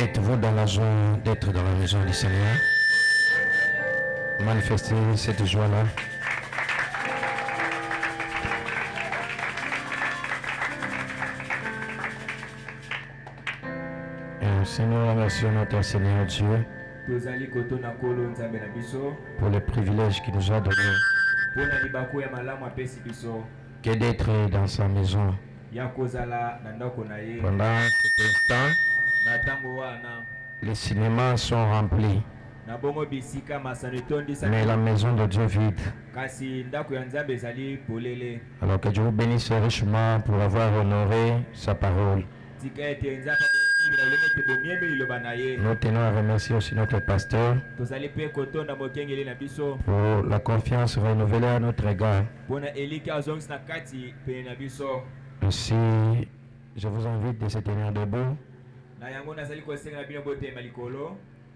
Êtes-vous dans la joie d'être dans la maison du Seigneur? Manifestez cette joie-là. Seigneur, remercions notre Seigneur Dieu pour le privilège qu'il nous a donné que d'être dans sa maison. Pendant cet instant, les cinémas sont remplis, mais la maison de Dieu vide. Alors que Dieu vous bénisse richement pour avoir honoré sa parole. Nous tenons à remercier aussi notre pasteur pour la confiance renouvelée à notre égard. Ainsi, je vous invite de se tenir debout.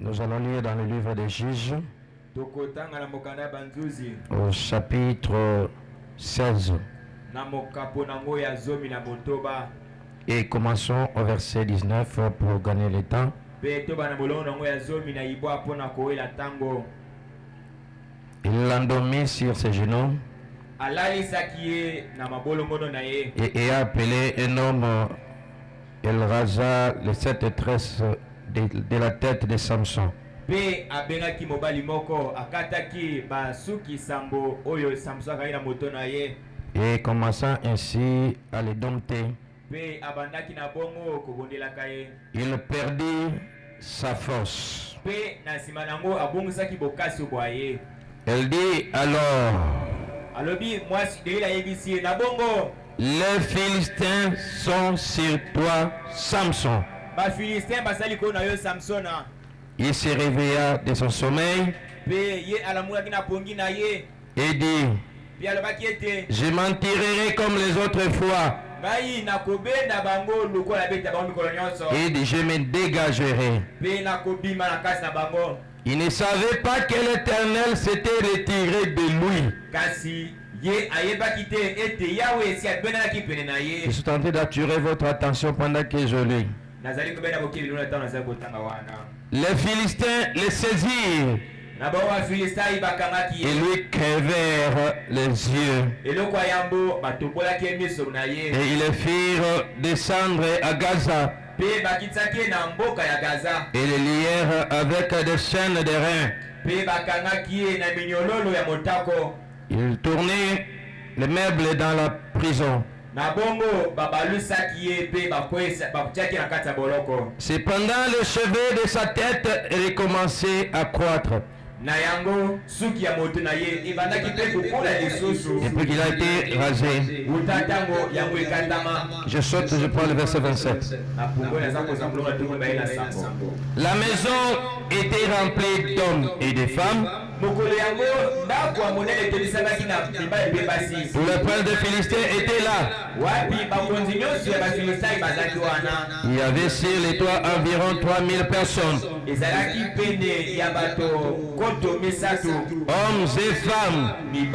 Nous allons lire dans le livre des Juges, au chapitre 16. Et commençons au verset 19 pour gagner le temps. Il l'endormit sur ses genoux et a appelé un homme. Il rasa les 7 tresses de la tête de Samson. Et commençant ainsi à les dompter, il perdit sa force. Elle dit alors: les Philistins sont sur toi, Samson. Il se réveilla de son sommeil et dit: je m'en tirerai comme les autres fois. Et dit: je me dégagerai. Il ne savait pas que l'Éternel s'était retiré de lui. Je suis tenté d'attirer votre attention pendant que je lis. Les Philistins le saisirent et lui crevèrent les yeux. Et ils le firent descendre à Gaza et le lièrent avec des chaînes de reins. Ils tournaient les meubles dans la prison. Cependant, le cheveu de sa tête recommençait à croître. Et puis qu'il a été rasé. Je saute, je prends le verset 27. La maison était remplie d'hommes et de femmes. Tout le peuple des Philistins était là. Il y avait sur les toits environ 3000 personnes. Hommes et femmes qui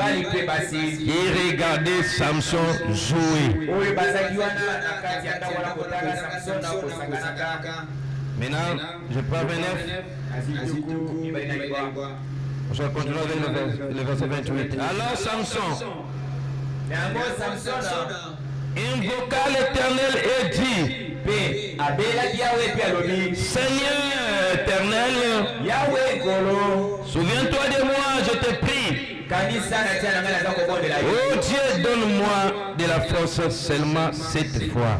regardaient Samson jouer. Maintenant, je prends 29. Je vais continuer avec le verset 28. Alors Samson invoqua l'Éternel et dit: Seigneur éternel, souviens-toi de moi, je te prie. Oh Dieu, donne-moi de la force seulement cette fois.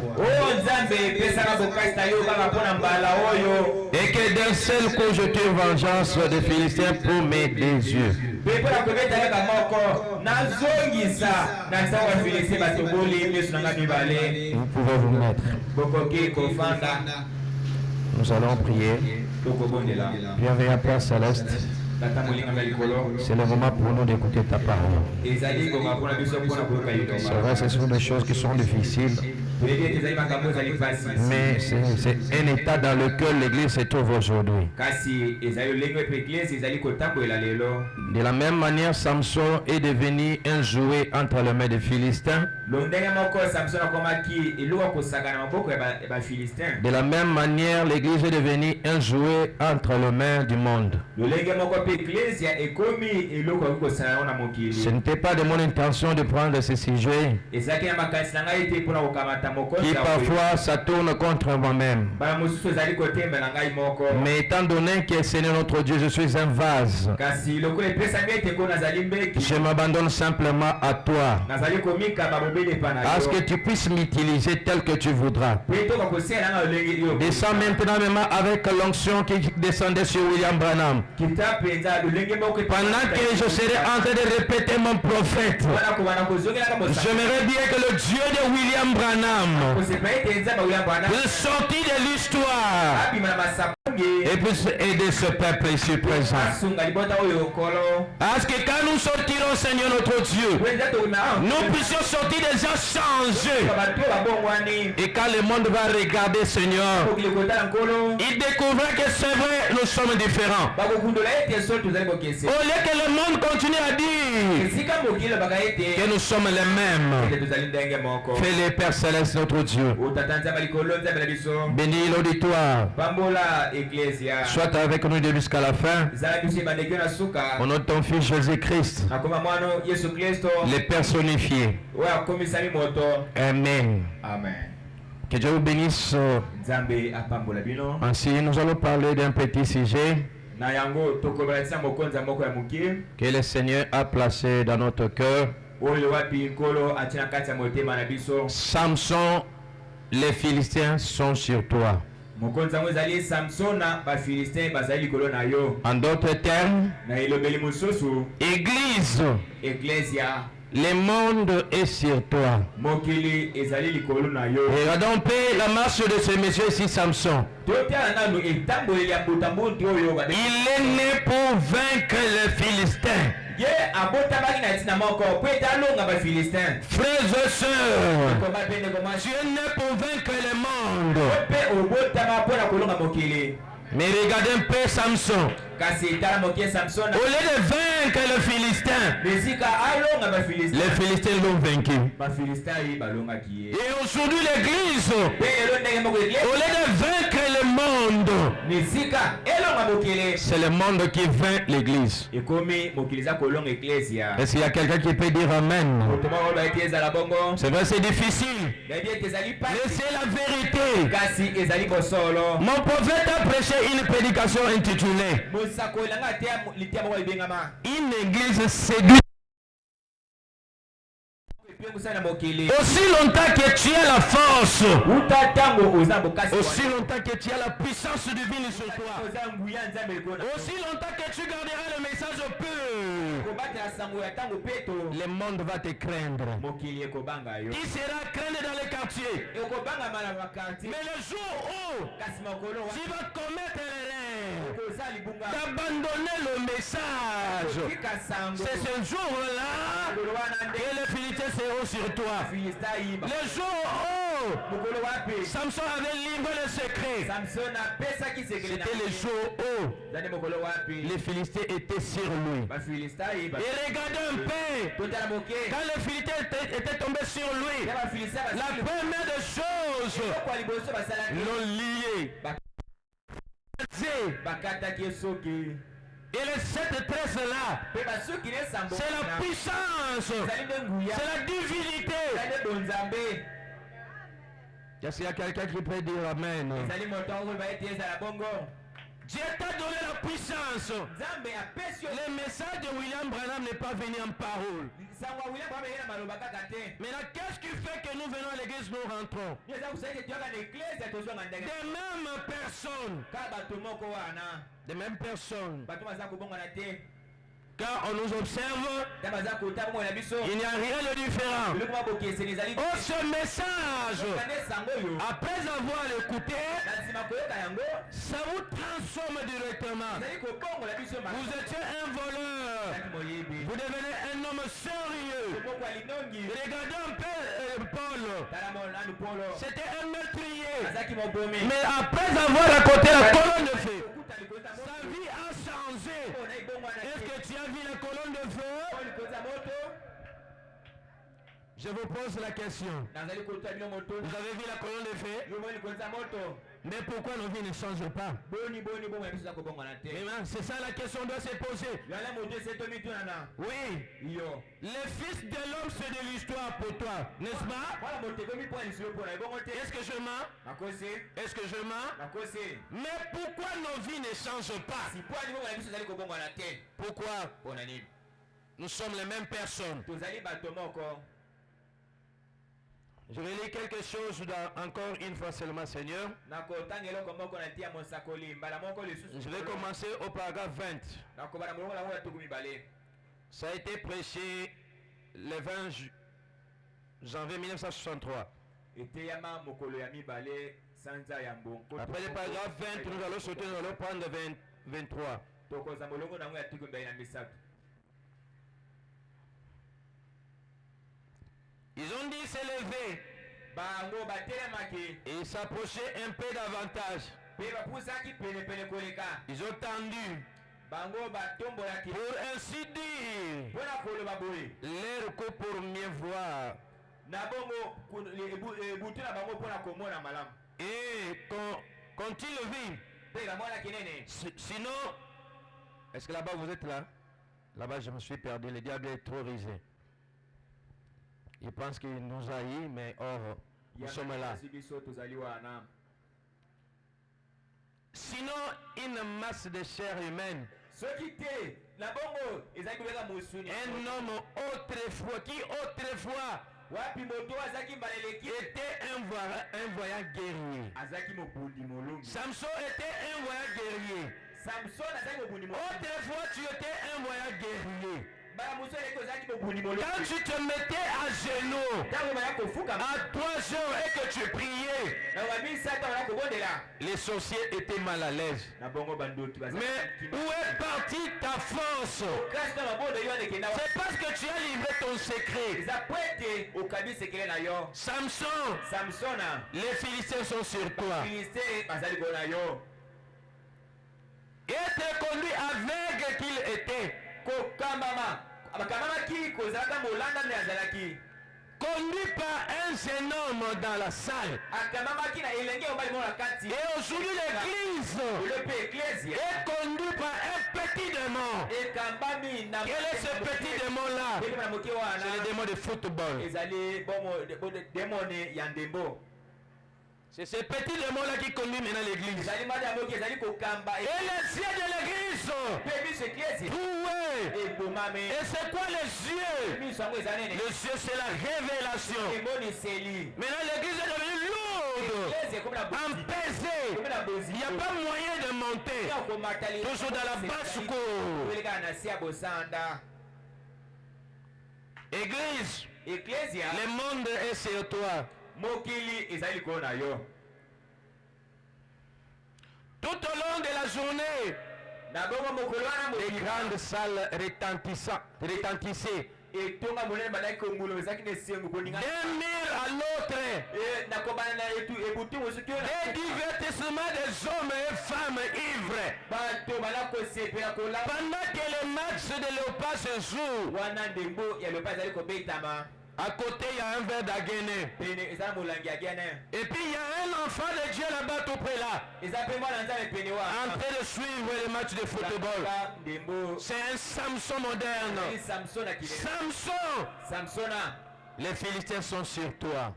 Et que d'un seul coup je tire vengeance des Philistins pour mes yeux. Vous pouvez vous mettre. Nous allons prier. Bienvenue à Père Céleste. C'est le moment pour nous d'écouter ta parole. C'est vrai, ce sont des choses qui sont difficiles. Mais c'est un état dans lequel l'église se trouve aujourd'hui. De la même manière, Samson est devenu un jouet entre les mains des Philistins. De la même manière, l'église est devenue un jouet entre les mains du monde. Ce n'était pas de mon intention de prendre ce sujet qui parfois ça tourne contre moi-même. Mais étant donné que Seigneur notre Dieu, je suis un vase, je m'abandonne simplement à toi. À ce que tu puisses m'utiliser tel que tu voudras. Descends maintenant même avec l'onction qui descendait sur William Branham. Pendant que je serai en train de répéter mon prophète, j'aimerais bien que le Dieu de William Branham puisse sortir de l'histoire et puisse aider ce peuple ici présent. Parce que quand nous sortirons, Seigneur notre Dieu, nous puissions sortir des gens changés. Et quand le monde va regarder, Seigneur, il découvrira que c'est vrai, nous sommes différents. Au lieu que le monde continue à dire que nous sommes les mêmes, fais-le, Père Céleste, notre Dieu. Bénis l'auditoire. Sois avec nous de jusqu'à la fin. Au nom de ton Fils Jésus-Christ, les personnifiés. Amen. Que Dieu vous bénisse. Ainsi, nous allons parler d'un petit sujet que le Seigneur a placé dans notre cœur. Samson, les Philistins sont sur toi. En d'autres termes, Église, le monde est sur toi. Regardons un peu la marche de ce monsieur ici, Samson. Il est né pour vaincre les Philistins. Frères et sœurs, tu es né pour vaincre le monde. Mais regardez un peu Samson. Au lieu de vaincre les Philistins, les Philistins l'ont vaincu. Et aujourd'hui l'église, au lieu de vaincre le monde, c'est le monde qui vainc l'église. Est-ce qu'il y a quelqu'un qui peut dire Amen? C'est vrai, c'est difficile, mais c'est la vérité. Mon prophète a prêché une prédication intitulée une église séduite. Aussi longtemps que tu as la force, aussi longtemps que tu as la puissance divine sur toi, aussi longtemps que tu garderas le message pur, le monde va te craindre. Il sera craint dans les quartiers. Mais le jour où tu vas commettre l'erreur d'abandonner le message, c'est ce jour-là que les Philistins seront sur toi. Le jour où Samson avait livré le secret, c'était le jour où les Philistins étaient sur lui. Et regardez un peu, quand les Philistins étaient tombés sur lui, la première des choses, l'ont lié. Et les 7 tresses là, c'est la puissance, c'est la divinité. Est-ce qu'il y a quelqu'un qui peut dire Amen? Dieu t'a donné la puissance. Le message de William Branham n'est pas venu en parole. Maintenant, qu'est-ce qui fait que nous venons à l'église, nous rentrons? Des mêmes personnes. Car on nous observe, il n'y a rien de différent. Oh, ce message, après avoir l'écouté, ça vous transforme directement. Vous étiez un voleur, vous devenez un homme sérieux. Regardez un peu Paul, c'était un meurtrier. Mais après avoir raconté la colonne de feu, sa vie a changé. Est-ce que tu as vu la colonne de feu? Je vous pose la question. Vous avez vu la colonne de feu? Mais pourquoi nos vies ne changent pas? C'est ça la question doit se poser. Oui. Les fils de l'homme, c'est de l'histoire pour toi, n'est-ce pas? Est-ce que je mens? Est-ce que je mens? Mais pourquoi nos vies ne changent pas? Pourquoi? Nous sommes les mêmes personnes. Je vais lire quelque chose encore une fois seulement, Seigneur. Je vais commencer au paragraphe 20. Ça a été prêché le 20 janvier 1963. Après le paragraphe 20, nous allons sauter, nous allons prendre 23. Ils ont dit s'élever et s'approcher un peu davantage. Ils ont tendu pour ainsi dire leur coup pour mieux voir. Et quand il le vit, sinon, est-ce que là-bas vous êtes là? Là-bas je me suis perdu, le diable est trop risé. Il pense qu'il nous haït, mais or, nous sommes là. Sinon, une masse de chair humaine. Un homme autrefois, qui autrefois était un voyant guerrier. Samson était un voyant guerrier. Autrefois, tu étais un voyant guerrier. Quand tu te mettais à genoux à 3 heures et que tu priais, les sorciers étaient mal à l'aise. Mais où est partie ta force? C'est parce que tu as livré ton secret. Samson, les Philistins sont sur toi. Et être conduit aveugle qu'il était. Conduit par un jeune homme dans la salle. Et aujourd'hui l'église est conduite par un petit démon. Quel est ce petit démon là? C'est le démon de football. C'est ce petit démon là qui conduit maintenant l'église. Et les yeux de l'église. Oui. Et c'est quoi les yeux? Les yeux c'est la révélation. Maintenant l'église est devenue lourde, empesée. Il n'y a pas moyen de monter. Toujours dans la basse cour. Église. Le monde est sur toi. Tout au long de la journée, les grandes salles retentissaient. D'un mur à l'autre, des divertissements des hommes et femmes ivres. Pendant que le match de Léopard se joue, à côté, il y a un verre d'Aguené. Et puis, il y a un enfant de Dieu là-bas tout près là. En train de suivre le match de football. C'est un Samson moderne. Samson. Les Philistins sont sur toi.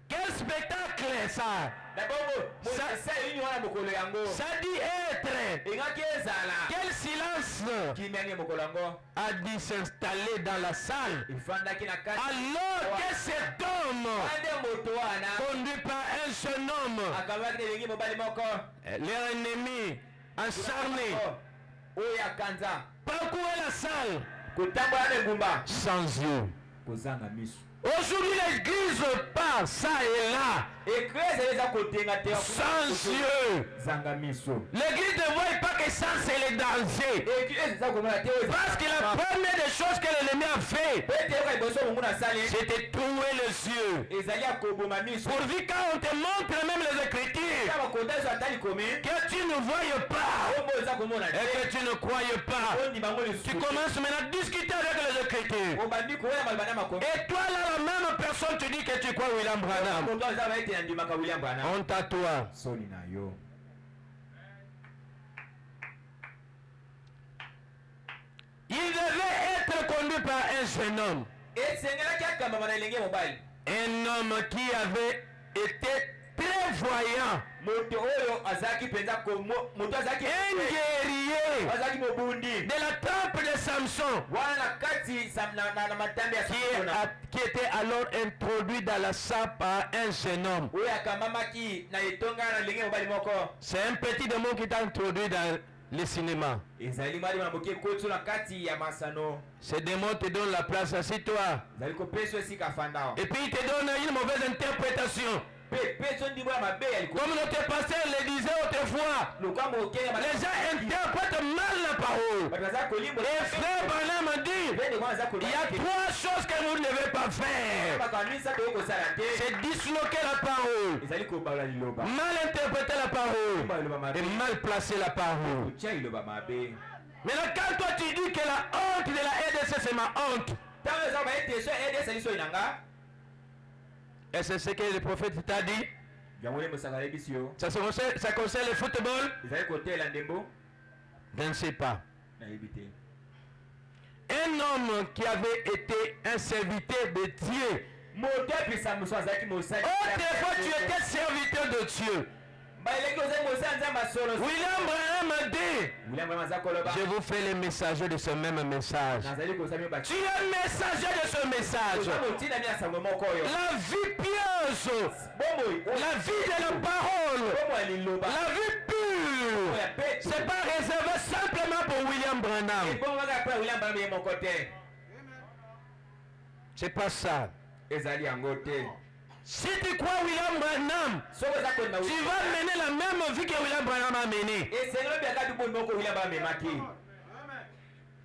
Quel spectacle ça? Ça dit être. Quel silence a dit s'installer dans la salle alors que cet homme conduit par un jeune homme, leur ennemi acharné, Parcourir la salle sans yeux. Aujourd'hui l'église part ça et là. Sans yeux. L'église ne voit pas que ça c'est le danger. Parce que la première des choses que l'ennemi a fait, c'était trouver les yeux. Pourvu quand on te montre même les Écritures, que tu ne voyais pas et que tu ne croyais pas, tu commences maintenant à discuter avec les Écritures. Et toi là, la même personne, tu dis que tu crois William Branham. Honte à toi. Il devait être conduit par un jeune homme. Un homme qui avait été très voyant. Un guerrier de la temple de Samson qui était alors introduit dans la salle par un jeune homme. C'est un petit démon qui t'a introduit dans le cinéma. Ce démon te donne la place, assis-toi. Et puis il te donne une mauvaise interprétation. Comme notre pasteur le disait autrefois, les gens interprètent mal la parole. Et frère Branham dit, il y a trois choses que vous ne devez pas faire. C'est disloquer la parole, mal interpréter la parole et mal placer la parole. Maintenant quand toi tu dis que la honte de la RDC c'est ma honte, et c'est ce que le prophète t'a dit. Ça concerne le football. Je ne sais pas. Un homme qui avait été un serviteur de Dieu. Autrefois tu étais serviteur de Dieu. William Branham dit, je vous fais le messager de ce même message. Tu es messager de ce message. La vie pieuse, la vie de la parole, la vie pure, c'est pas réservé simplement pour William Branham. C'est pas ça. Si tu crois William Branham, tu vas mener la même vie que William Branham a menée.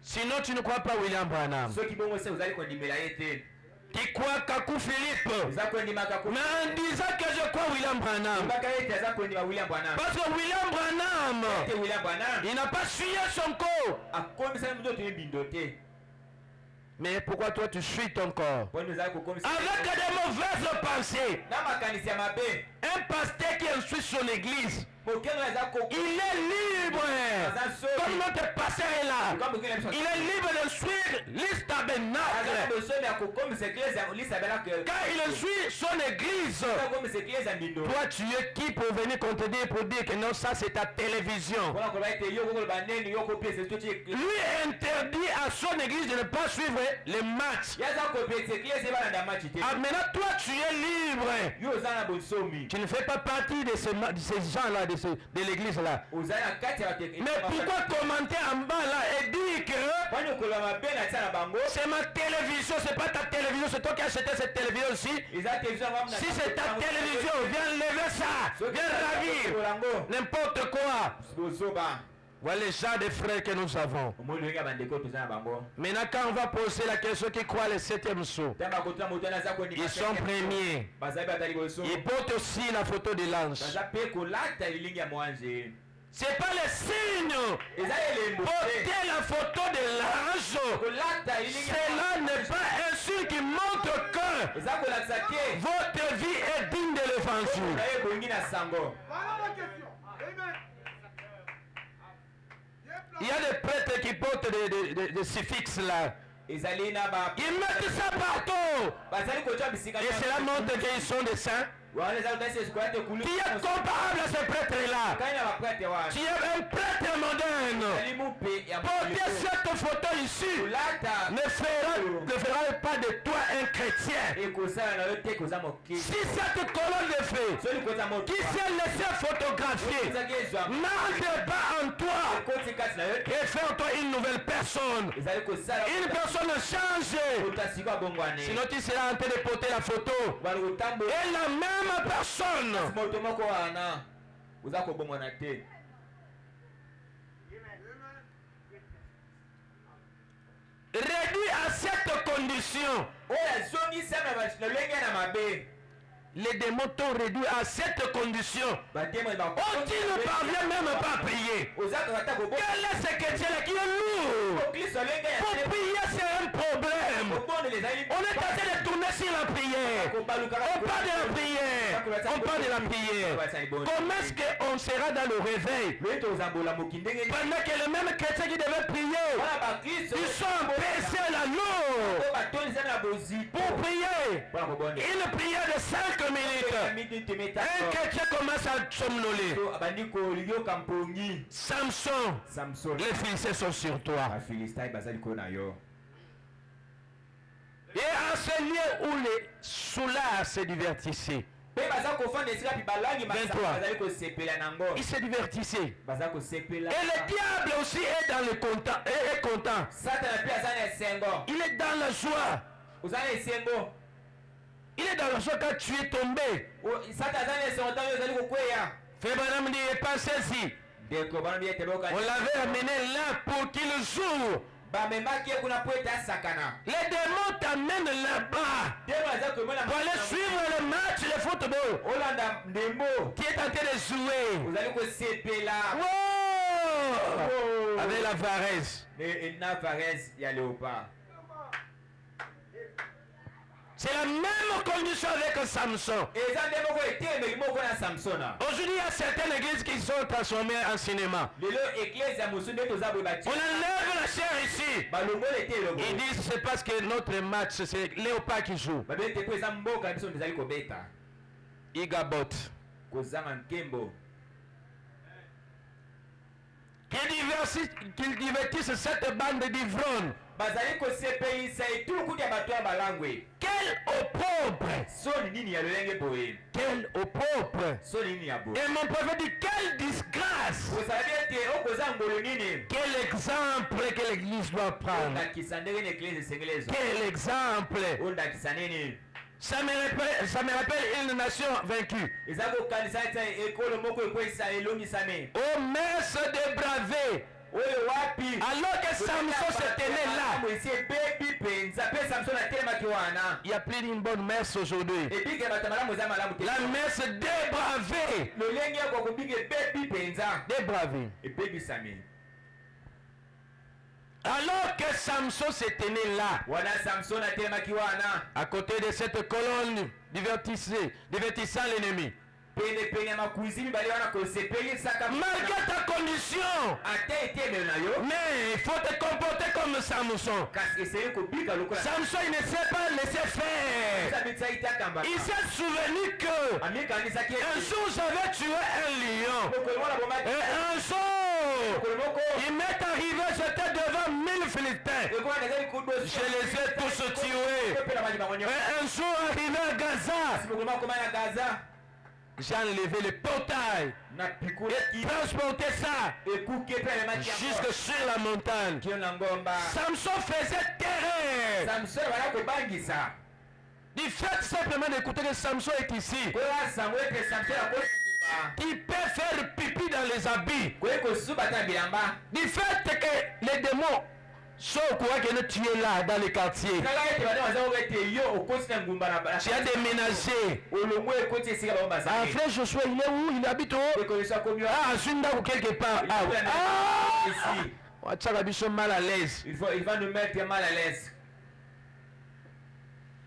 Sinon tu ne crois pas William Branham. Tu crois Kakou Philippe. Mais en disant que je crois William Branham. Parce que William Branham, il n'a pas suivi son corps. Mais pourquoi toi tu suis ton corps? Avec des mauvaises pensées. Un pasteur qui instruit son église, il est libre. Comme notre pasteur est là, il est libre d'instruire les tabernacles. Quand il instruit son église, toi tu es qui pour venir contredire, pour dire que non, ça c'est ta télévision. Lui interdit à son église de ne pas suivre les matchs. Ah, maintenant toi tu es libre. Tu ne fais pas partie de ces gens-là, de l'église là. Mais pourquoi commenter en bas là et dire que c'est ma télévision, c'est pas ta télévision, c'est toi qui as acheté cette télévision aussi. Si c'est ta télévision, viens lever ça, viens ravir n'importe quoi. Voilà les gens des frères que nous avons. Maintenant quand on va poser la question qui croit le 7e saut, ils sont premiers. Ils portent aussi la photo de l'ange. C'est pas le signe. Porter la photo de l'ange, cela n'est pas un signe qui montre que votre vie est digne de l'évangile. Il y a des prêtres qui portent des suffixes là. Ils mettent ça partout. Et cela montre qu'ils sont des saints. Qui est comparable à ce prêtre-là? Tu es un prêtre moderne. Porter cette photo ici ne fera pas de toi un chrétien. Si cette colonne ne feu, qui s'est laissé photographier, n'entre pas en toi et fais en toi une nouvelle personne. Une personne changée. Sinon tu seras en train de porter la photo. Et la même personne. Réduit à cette condition. Les démons t'ont réduit à cette condition. Oh, tu ne parviens même pas à prier. Quel est ce chrétien qui est lourd? Pour prier, c'est un problème. On est en train de tourner sur la prière. On parle de la prière. On parle de la prière. Comment est-ce qu'on sera dans le réveil pendant que les mêmes chrétiens qui devaient prier, ils sont baissés la lourde pour prier. Une prière de 5 minutes. Un chrétien commence à somnoler. Samson, les Philistins sont sur toi. Et à ce lieu où les soulats se divertissaient, 23. Il se divertissait. Et le diable aussi est dans le content, est content. Il est dans la joie. Il est dans la joie quand tu es tombé. Fébranam dit, passez-y. On l'avait amené là pour qu'il joue. Les démons t'amènent là-bas pour aller suivre le match de football. Tu es en train de jouer. Wow. Avec la Varese. C'est la même condition avec Samson. Aujourd'hui, il y a certaines églises qui sont transformées en cinéma. On enlève la chair ici. Ils disent c'est parce que notre match, c'est Léopard qui joue. Igabot. Qu'ils divertissent cette bande d'ivrognes. Quel opprobre! Quel opprobre! Et mon prophète dit quelle disgrâce! Quel exemple que l'église doit prendre! Quel exemple! Ça me rappelle une nation vaincue. Oh, messe dépravée! Alors que Samson se tenait là, il y a plus d'une bonne messe aujourd'hui. La messe dépravée. Dépravée. Alors que Samson se tenait là, à côté de cette colonne divertissant l'ennemi. Malgré ta condition, mais il faut te comporter comme Samson. Samson, il ne s'est pas laissé faire. Il s'est souvenu que un jour j'avais tué un lion. Et un jour, il m'est arrivé, j'étais devant 1000 Philistins. Je les ai tous tués. Et un jour arrivé à Gaza, j'ai enlevé le portail et transporté ça jusque sur la montagne. Samson faisait terreur. Du fait simplement d'écouter que Samson est ici, il peut faire pipi dans les habits. Du fait que les démons sont au courant que tu es là dans les quartiers. Tu as déménagé. Ah, frère Joshua, il est où? Il habite où? Ah, Zunda ou quelque part. Ils sont mal à l'aise. Il va nous mettre mal à l'aise.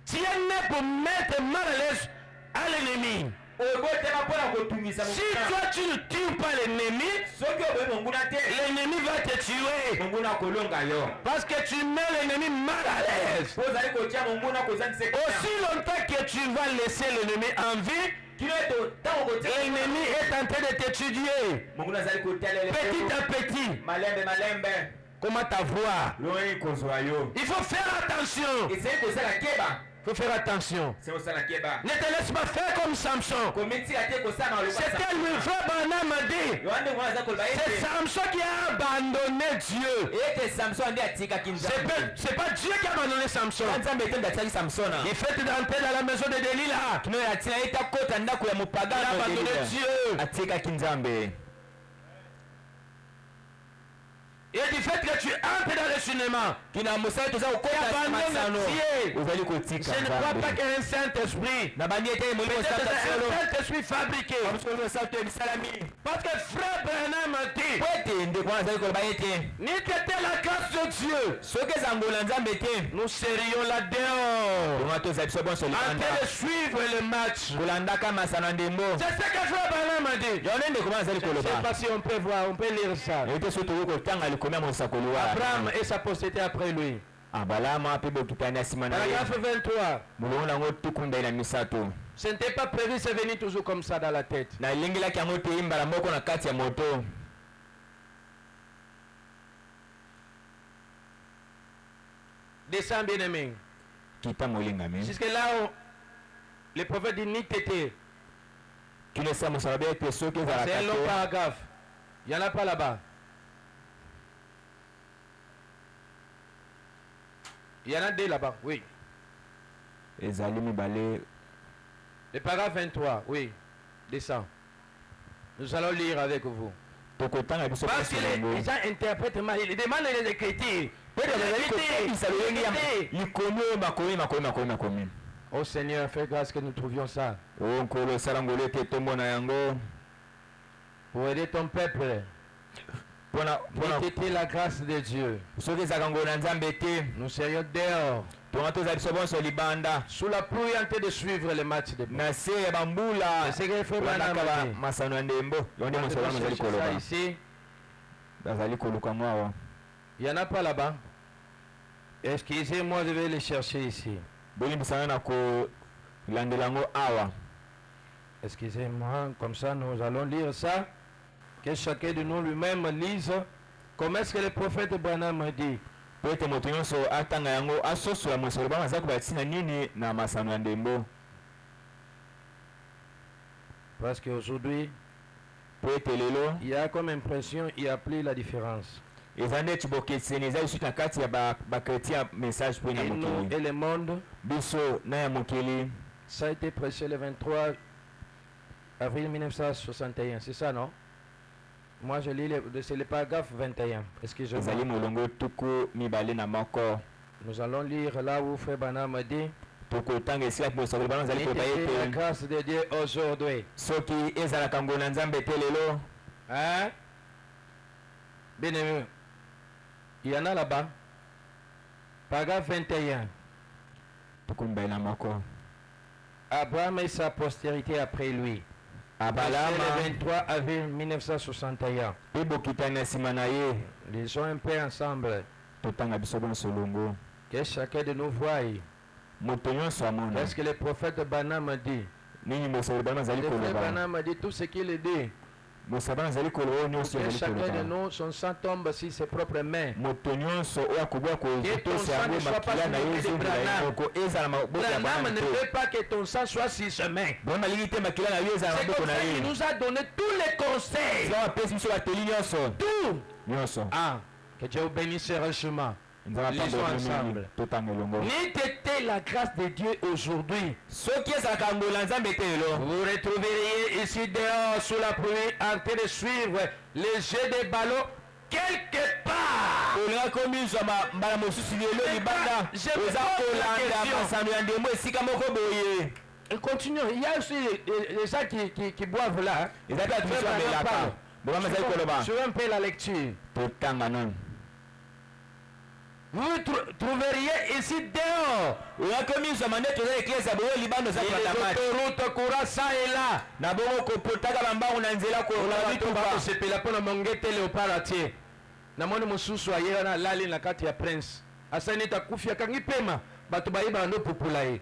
Tu es né pour mettre mal à l'aise à l'ennemi. Si toi tu ne tues pas l'ennemi, l'ennemi va te tuer. Parce que tu mets l'ennemi mal à l'aise. Aussi longtemps que tu vas laisser l'ennemi en vie, l'ennemi est en train de t'étudier. Petit à petit. Comment ta voix? Il faut faire attention. Il faut faire attention. C'est au Salakeba. Ne te laisse pas faire comme Samson. C'était lui, frère Branham a dit. C'est Samson qui a abandonné Dieu. C'est pas Dieu qui a abandonné Samson. Il fait entrer dans la maison de Delilah. Il a abandonné Dieu. Et du fait que tu entres dans le cinéma, tu abandonnes Dieu. Je ne crois pas qu'un Saint-Esprit, peut-être un Saint-Esprit fabriqué. Parce que frère Branham a dit, ni que la grâce de Dieu, nous serions là dehors en train de suivre le match. C'est ce que frère Branham a dit. Je ne sais pas si on peut voir, on peut lire ça. Abraham et sa postérité après lui. Paragraphe 23. Ce n'était pas prévu, c'est venu toujours comme ça dans la tête. Descends bien aimé. Jusque là, le prophète dit ni tété. C'est un long paragraphe. Il n'y en a pas là-bas. Il y en a deux là-bas, oui. Le paragraphe 23, oui. Descends. Nous allons lire avec vous. Parce que les gens interprètent mal. Ils demandent les écritures. Oh Seigneur, fais grâce que nous trouvions ça. Pour aider ton peuple. Pour la grâce de Dieu. Nous serions dehors. Sous la pluie en train de suivre le match de ball. C'est que fait ici. Il n'y en a pas là-bas. Excusez-moi, je vais les chercher ici. Excusez-moi, comme ça nous allons lire ça. Que chacun de nous lui-même lise comment est-ce que le prophète Branham a dit. Parce qu'aujourd'hui, il y a comme impression, il n'y a plus la différence. Et nous et le monde, ça a été prêché le 23 avril 1961, c'est ça, non? Moi, je lis c'est le paragraphe 21. Excusez-moi. Nous allons lire là où Frère Branham a dit la grâce de Dieu aujourd'hui. Hein? Bien aimé. Il y en a là-bas. Paragraphe 21. Abraham et sa postérité après lui. Le 23 avril 1961. Ils sont un peu ensemble. Que chacun de nous voie. Est-ce que le prophète Branham a dit? Le prophète Branham a dit tout ce qu'il dit. Que chacun de nous, son sang tombe sur ses propres mains. Que ton sang ne soit pas sur les mains de Branham. Branham ne veut pas que ton sang soit sur ses mains. C'est comme ça qu'il nous a donné tous les conseils. Tout. Ah, que Dieu vous bénisse richement. Lisons ensemble. Ni t'était la grâce de Dieu aujourd'hui. Vous retrouveriez ici dehors sous la pluie en train de suivre les jeux de ballon quelque part. Et continuons. Il y a aussi les gens qui boivent là. Je vais un peu la lecture. Vous trouveriez ici dehors. Les autoroutes courant ça et là. Namoni mususu ayera lali na kati ya prince. Asani takufia kangipema batu baiba ndo populaye.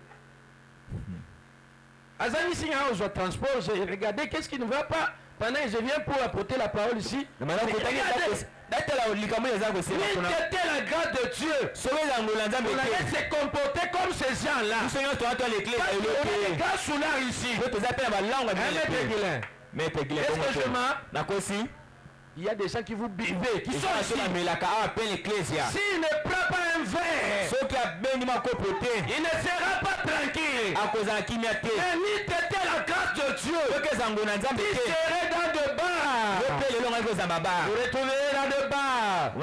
Azani si a transport, regardez qu'est-ce qui ne va pas Pendant que je viens pour apporter la parole ici, la grâce de Dieu, on allait se comporter comme ces gens-là. On regarde sous l'art ici. Est-ce que je mens? Il y a des gens qui vous buvez, qui sont ici. S'il ne prend pas un verre, il ne sera pas tranquille. Mais ni t'étais la grâce de Dieu, il serait dans de bars. Vous retrouverez dans de bars.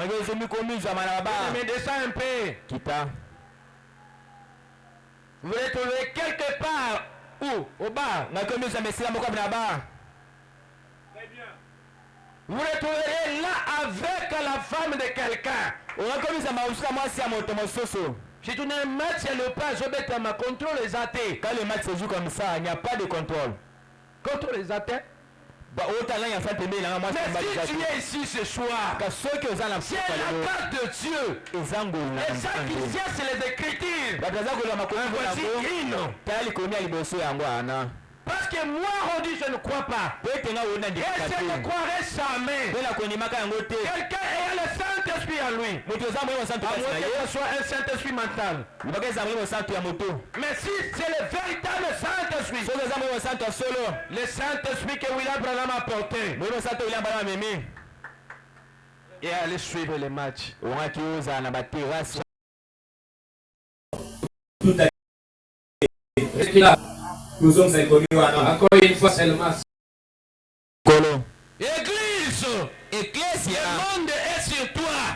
Mais descends un peu. Vous retrouverez quelque part. Où? Au bar. Vous retrouverez là avec la femme de quelqu'un. Si tu n'as un match, il n'y a pas de contrôle les athées. Quand le match se joue comme ça, il n'y a pas de contrôle. Contrôle les athées. Mais si tu es ici ce soir, c'est la grâce de Dieu. Et ça qui vient, c'est les Écritures. Voici une. Parce que moi, on dit, je ne crois pas. Et je ne croirai jamais. Quelqu'un ayant le Saint-Esprit en lui. À moins que ce soit un Saint-Esprit mental. Mais si c'est le véritable Saint-Esprit, le Saint-Esprit que William Branham a apporté, et aller suivre les matchs. Encore une fois, c'est le masque. Église, le monde est sur toi.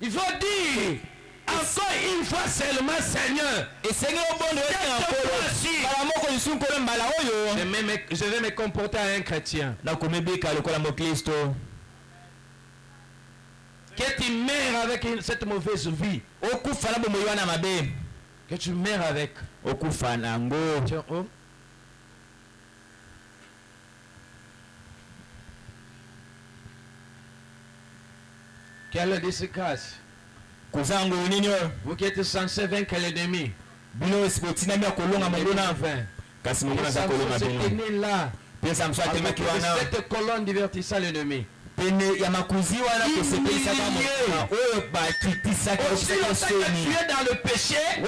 Il faut dire encore une fois seulement, Seigneur. Et Seigneur, je vais me comporter à un chrétien. Que tu meurs avec cette mauvaise vie. Que tu meurs avec. Quelle disgrâce. Vous qui êtes censé vaincre l'ennemi. Cette colonne divertissant l'ennemi. Tu es dans le péché, tu es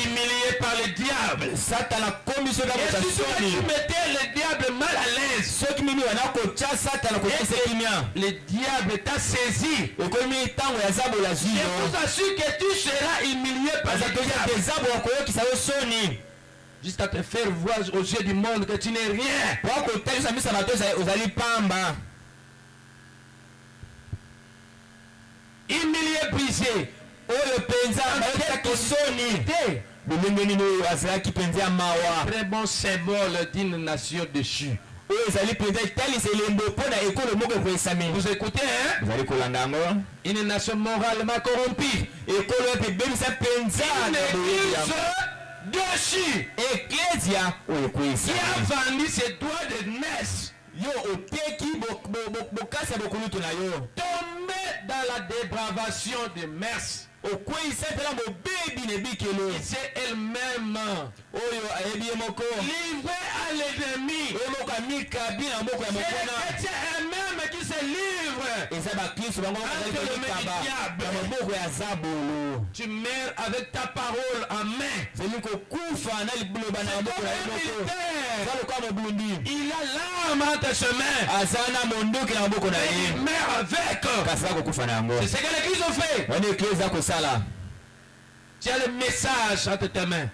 humilié par le diable. Et si tu mettais le diable mal à l'aise, le diable t'a saisi. Je vous assure que tu seras humilié par le diable. Juste à te faire voir aux yeux du monde que tu n'es rien. Humilié, brisé. Très bon symbole d'une nation déchue. Vous écoutez, hein? Une nation moralement corrompue. Une église déchue. Qui a vendu ses droits de naissance. Tombé dans la dépravation de mœurs. C'est elle-même livrée à l'ennemi. C'est elle-même qui se livre entre le diable. Tu meurs avec ta parole en main. Il a l'arme entre ses mains. Il meurt avec. C'est ce que l'église a fait. Tu as le message entre tes mains.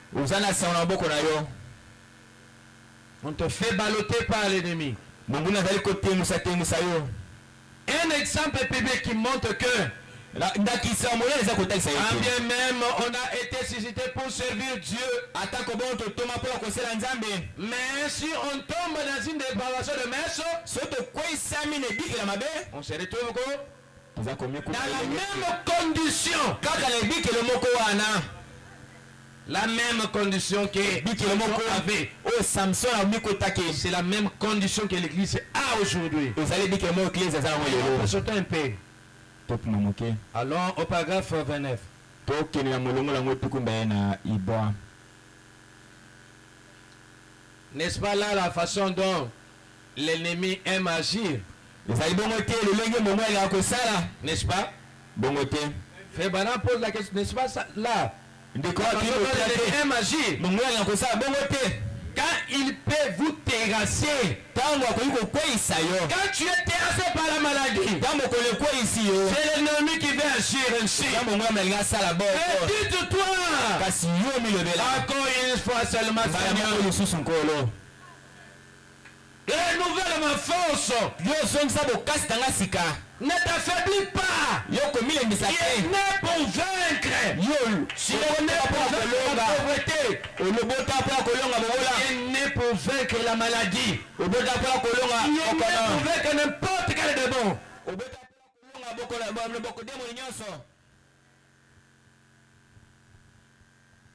On te fait balloter par l'ennemi. Un exemple public qui montre que bien même on a été suscité pour servir Dieu. Mais si on tombe dans une dépravation de messe, on se retrouve dans la même condition. La même condition que Samson avait. C'est la même condition que l'église a aujourd'hui. Sautons un peu. Allons au paragraphe 29. N'est-ce pas là la façon dont l'ennemi aime agir? N'est-ce pas? Frère Branham pose la question, n'est-ce pas ça, là? L'ennemi aime agir. Quand il peut vous terrasser, quand tu es terrassé par la maladie, c'est l'ennemi qui veut agir ainsi. Et dites-toi, encore une fois seulement, Seigneur, renouvelle ma force. Ne t'affaiblis pas. Il est né pour vaincre. Il est né pour vaincre la pauvreté. Il est né pour vaincre la maladie. Il est né pour vaincre n'importe quel démon.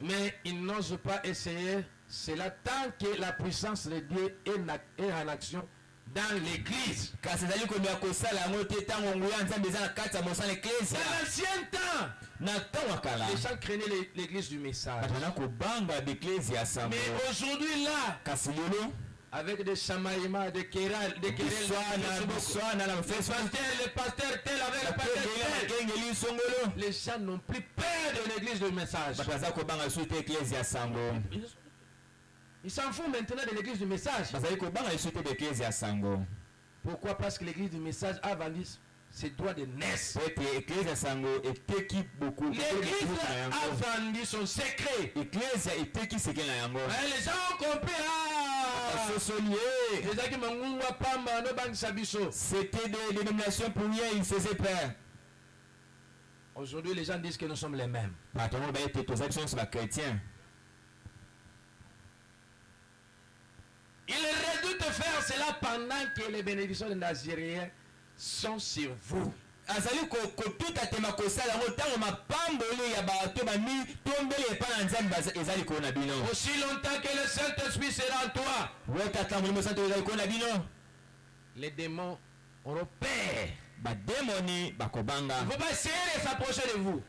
Mais il n'ose pas essayer cela tant que la puissance de Dieu est en action dans l'église. Dans l'ancien temps, les gens craignaient l'église du message. Mais aujourd'hui là, avec des chamaillements, des querelles, le pasteur tel avec le pasteur tel, les gens n'ont plus peur de l'église du message. Ils s'en foutent maintenant de l'église du message. Pourquoi? Parce que l'église du message a vendu ses droits de naissance. L'église a vendu son secret. Les gens ont compris. C'était des dénominations pour rien, ils faisaient peur. Aujourd'hui, les gens disent que nous sommes les mêmes. Il redoutent faire cela pendant que les bénédictions des Nazaréens sont sur vous. Aussi longtemps que le Saint-Esprit sera en toi, les démons auront peur. Il ne faut pas essayer de s'approcher de vous.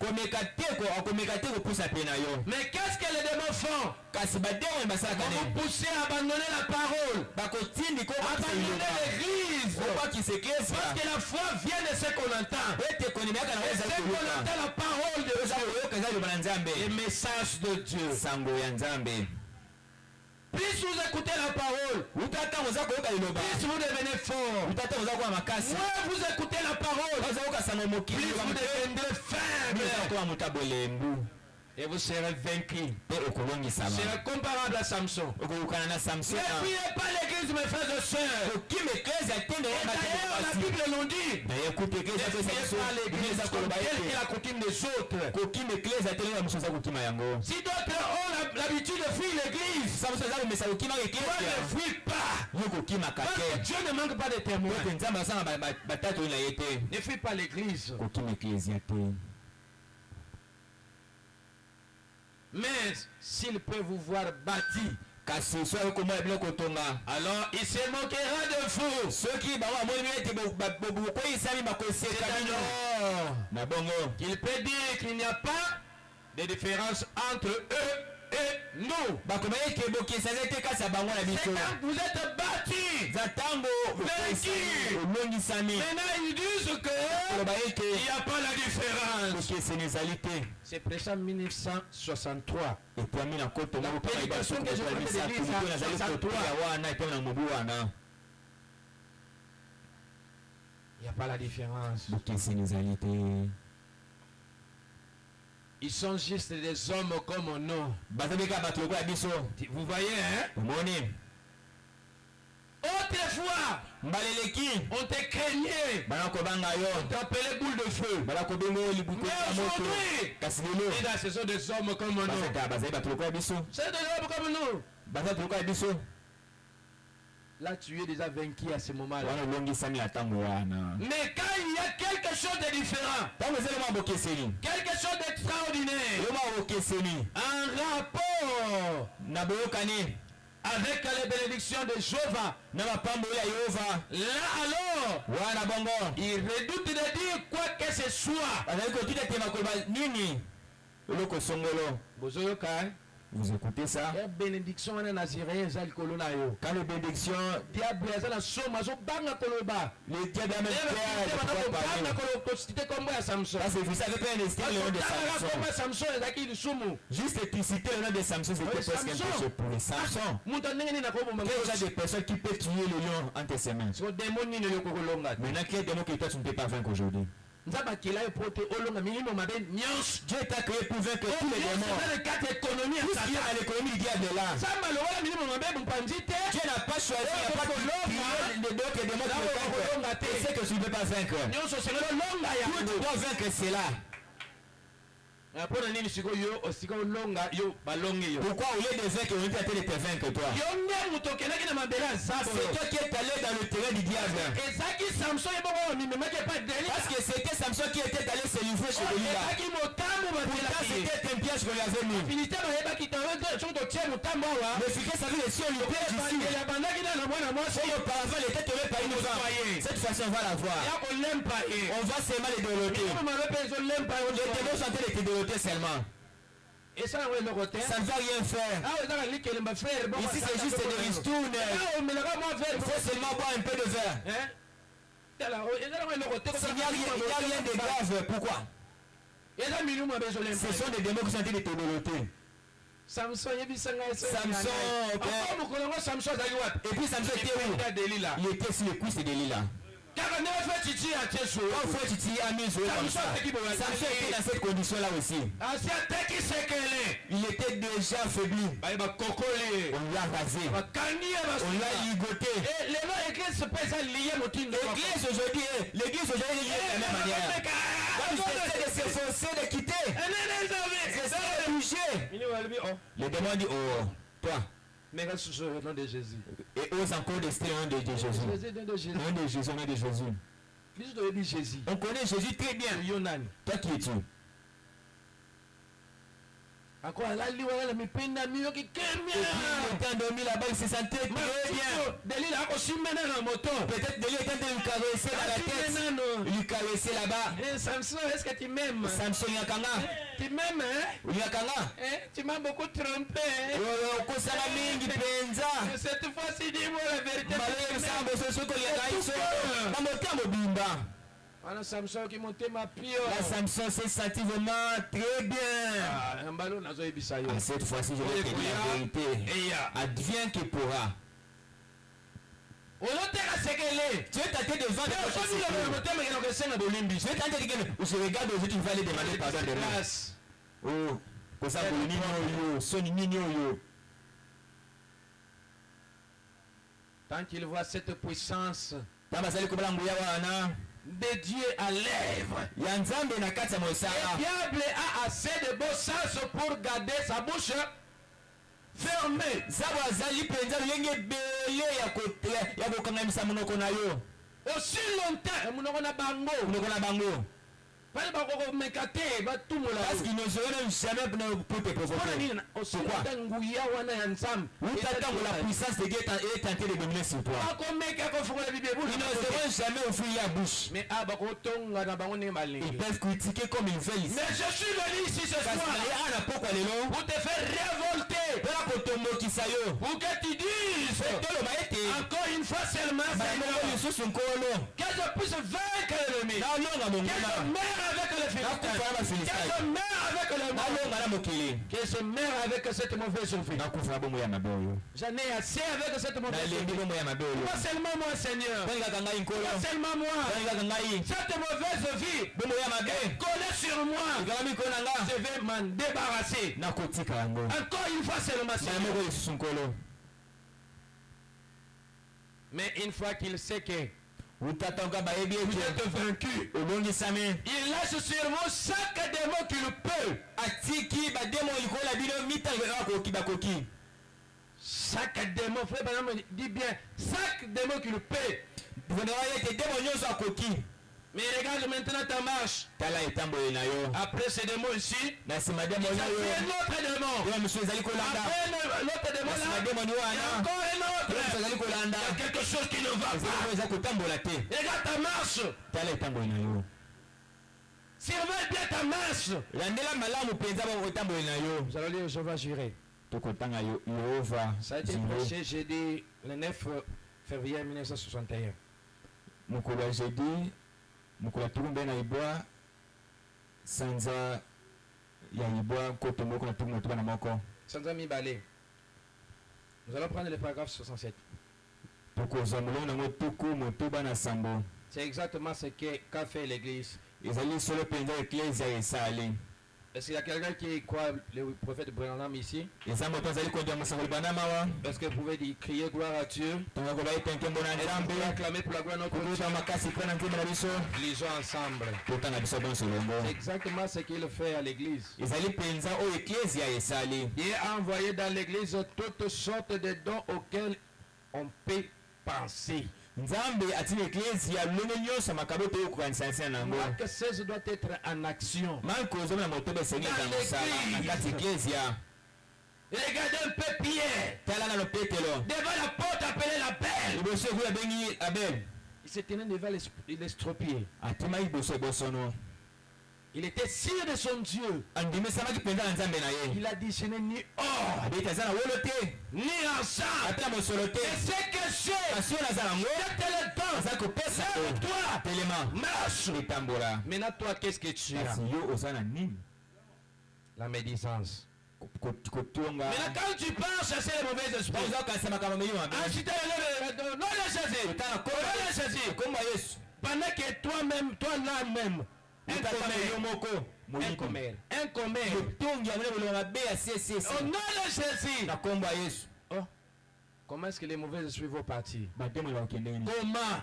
Mais qu'est-ce que les démons font? Vous poussez à abandonner la parole, abandonner l'église. Parce que la foi vient de ce qu'on entend. Et ce qu'on entend, la parole de Dieu, le message de Dieu. Plus vous écoutez la parole, plus vous devenez fort. Moins vous écoutez la parole, plus vous deviendrez faible. Et vous serez vaincu. C'est comparable à Samson. Ne priez pas l'église, mes frères et sœurs. D'ailleurs, la Bible nous dit, ne priez pas l'église comme telle que la coutume des autres. Si d'autres ont l'habitude de fuir l'église, toi ne fuis pas. Parce que Dieu ne manque pas de témoins. Ne fuis pas l'église. Mais s'il peut vous voir bâti, alors il se moquera de vous. Il peut dire qu'il n'y a pas de différence entre eux et nous. C'est quand vous êtes bâtis, vaincus. Maintenant ils disent qu'il n'y a pas la différence. C'est prêché en 1963. La prédication que je fais de l'église en 63. Il n'y a pas la différence. Ils sont juste des hommes comme nous. Vous voyez, hein? Autrefois, on te craignait, on t'appelait boule de feu. Mais aujourd'hui, ce sont des hommes comme nous. C'est des hommes comme nous. Là, tu es déjà vaincu à ce moment-là. Mais quand il y a quelque chose de différent, quelque chose d'extraordinaire, un rapport avec les bénédictions de Jéhovah, là alors, il redoute de dire quoi que ce soit. Vous écoutez ça? La bénédiction en Naziréen, Zal Kolona yo. Quand la bénédiction, Diable ya la soma zo banga koloba. le diable a même fait de pouvoir parler. Samson. Parce que vous savez pas un instinct le nom de Samson. Samson ezaki lisumu. Juste que tu citais le nom de Samson, c'était presque un péché pour les Samson. Muta ndenge na ko bomba. Quel genre de personnes qui peut tuer le lion entre ses mains? So démon ni le kokolonga. Maintenant, quel démon que toi tu ne peux pas vaincre aujourd'hui? Nzaba kila yo pote olonga minimo mabe nyos. Dieu t'a créé pour vaincre tous les démons. Dans le cadre économique, Tout ce qui est à l'économie du diable là. ça malheureusement minimo mabe mpandite. Dieu n'a pas choisi, il n'y a pas de d'autres démons qui le vaincre. Et c'est que tu ne peux pas vaincre. Nyos c'est le longa ya. Tu dois vaincre cela. Pourquoi au lieu de vaincre, on t'a de te vaincre toi? C'est toi qui es allé dans le terrain du diable. Parce que c'était Samson qui était allé se livrer chez Delilah. Pourtant c'était un piège qu'on lui avait mis. Le Philistien savait que si on lui piège ici, auparavant il était tombé par une femme. Cette fois-ci on va la voir. On va seulement les déloter. Les démons sont en train de te déloter seulement. Et ça ne va rien faire. Ici c'est juste des ristournes. Il faut seulement boire un peu de verre. Il n'y a rien de grave. Pourquoi? Ce sont des démons qui sont en train de te déloter. Samson, et puis Samson était où? Il était sur le cuisse de Delilah. Samson était dans cette condition là aussi. Il était déjà affaibli. On l'a rasé. On l'a ligoté. L'église aujourd'hui est liée de la même manière. Quand tu essaies de s'efforcer de quitter, c'est obligé. Le démon dit, oh, toi. Mais le nom de Jésus. Et ose encore rester un de Jésus. Un de Jésus, un de Jésus. On connaît Jésus très bien. Toi qui es-tu? Encore là, il y a la mipenda mieux qui il était endormi là-bas, il se sentait très bien. Delilah aussi maintenant dans moto. Peut-être Delilah était en train de lui caresser dans la tête. Il lui caressait là-bas. Samson, est-ce que tu m'aimes? Samson Yakanga. Tu m'aimes, hein? Yakanga. Tu m'as beaucoup trompé. Cette fois-ci, dis-moi la vérité. Alors Samson qui montait ma pire. La Samson s'est senti vraiment très bien. Cette fois-ci, je vais te dire la vérité. Adviens qui pourra. Tu es tenté de vendre votre sécurité. Tu es tenté de dire que je regarde aujourd'hui, tu vas aller demander pardon de moi. Oh, pour ça, tant qu'il voit cette puissance de Dieu à l'œuvre. Le diable a assez de bon sens pour garder sa bouche fermée. Aussi longtemps. Parce qu'ils ne seront même jamais pour te provoquer. Pourquoi? La puissance de Dieu est tentée de dominer sur toi. Ils ne seront jamais offrir la bouche. Ils peuvent critiquer comme ils veulent ici. Mais je suis venu ici ce soir pour te faire révolter. Pour que tu dises encore une fois seulement que je puisse vaincre l'ennemi. Que je mère avec le Philistin. Que je mère avec le mal. Que je mère avec cette mauvaise vie. J'en ai assez avec cette mauvaise vie. Pas seulement moi, Seigneur. Pas seulement moi. Cette mauvaise vie est collée sur moi. Je vais m'en débarrasser. Encore une fois seulement, Seigneur. Mais une fois qu'il sait que vous êtes vaincu, il lâche sur vous chaque démon qu'il peut. Chaque démon, frère, par exemple, dis bien, chaque démon qu'il peut. Mais regarde maintenant ta marche. Après ce démon ici, il y a un autre démon. Après l'autre démon là, il y a encore un autre. Il y a quelque chose qui ne va pas. Regarde ta marche. Surveille bien ta marche. Vous allez lire, je vais jurer. Ça a été prêché jeudi le 9 février 1961. Mukula jeudi, mukula turumbe na ibwa sanza ya ibwa koto moko na turumbe tuba na moko. Sanza Mibale. Nous allons prendre le paragraphe 67. C'est exactement ce qu'a fait l'Église. Est-ce qu'il y a quelqu'un qui croit le prophète Branham ici? Est-ce que vous pouvez dire, crier gloire à Dieu? Acclamer pour la gloire de notre Dieu. Lisons ensemble. C'est exactement ce qu'il fait à l'Église. Il a envoyé dans l'Église toutes sortes de dons auxquels on peut penser. Marc 16 doit être en action. Regardez un peu Pierre devant la porte appelée la Belle. Il se tenait devant l'estropié. Il était sûr de son Dieu. Il a dit, ce n'est ni or, ni argent. Et c'est que c'est le temps. Lève-toi. Marche. Maintenant, toi, qu'est-ce que tu as? La médisance. Maintenant, quand tu pars chasser les mauvais esprits, pendant que toi-même, un commère. Au nom de Jésus. Oh. Comment est-ce que les mauvais esprits vont partir? Comment?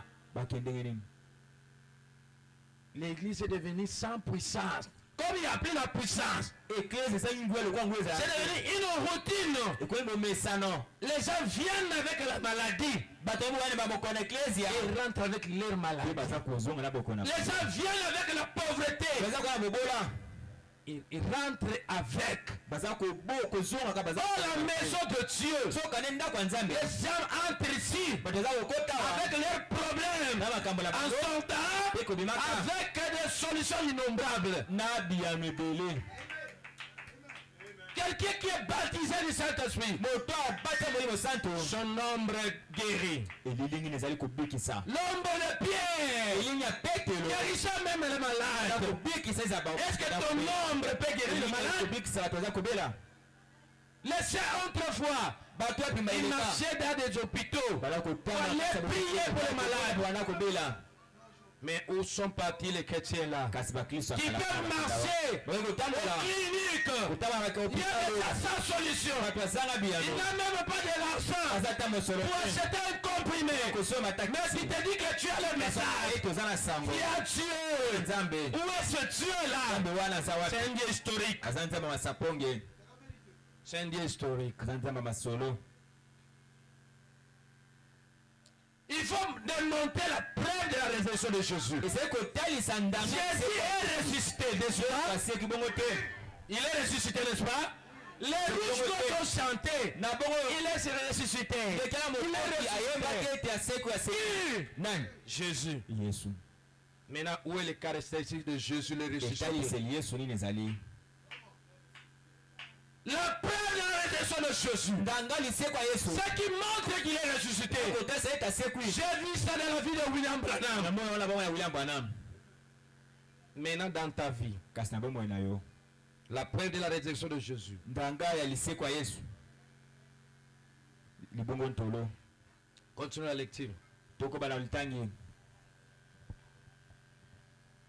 L'église est devenue sans puissance. Comme il n'y a plus la puissance, c'est devenu une routine. Les gens viennent avec la maladie. Ils rentrent avec leur maladie. Les gens viennent avec la pauvreté. Ils rentrent avec. Dans la maison de Dieu, les gens entrent ici avec leurs problèmes en sortant avec des solutions innombrables. Quelqu'un qui est baptisé du Saint-Esprit, son nombre guérit. L'ombre de Pierre guérissant même les malades. Est-ce que ton nombre peut guérir les malades? Laissez autrefois, il marchait dans des hôpitaux pour aller prier pour les malades. Mais où sont partis les chrétiens là qui peuvent marcher aux cliniques? Il y a sans solution. Il n'a même pas de l'argent pour acheter un comprimé. Mais si tu dis que tu as le message, il y a Dieu. Où est ce Dieu là? C'est un Dieu historique. C'est un Dieu historique. Il faut démonter la preuve de la résurrection de Jésus. Jésus est ressuscité, n'est-ce pas? Il est ressuscité, n'est-ce pas? Les riches ont chanté. Il est ressuscité. Il est ressuscité. Jésus. Maintenant, où est les caractéristiques de Jésus le ressuscité? La preuve de la résurrection de Jésus. Ce qui montre qu'il est ressuscité. J'ai vu ça dans la vie de William Branham. Maintenant dans ta vie, la preuve de la résurrection de Jésus. Continue la lecture.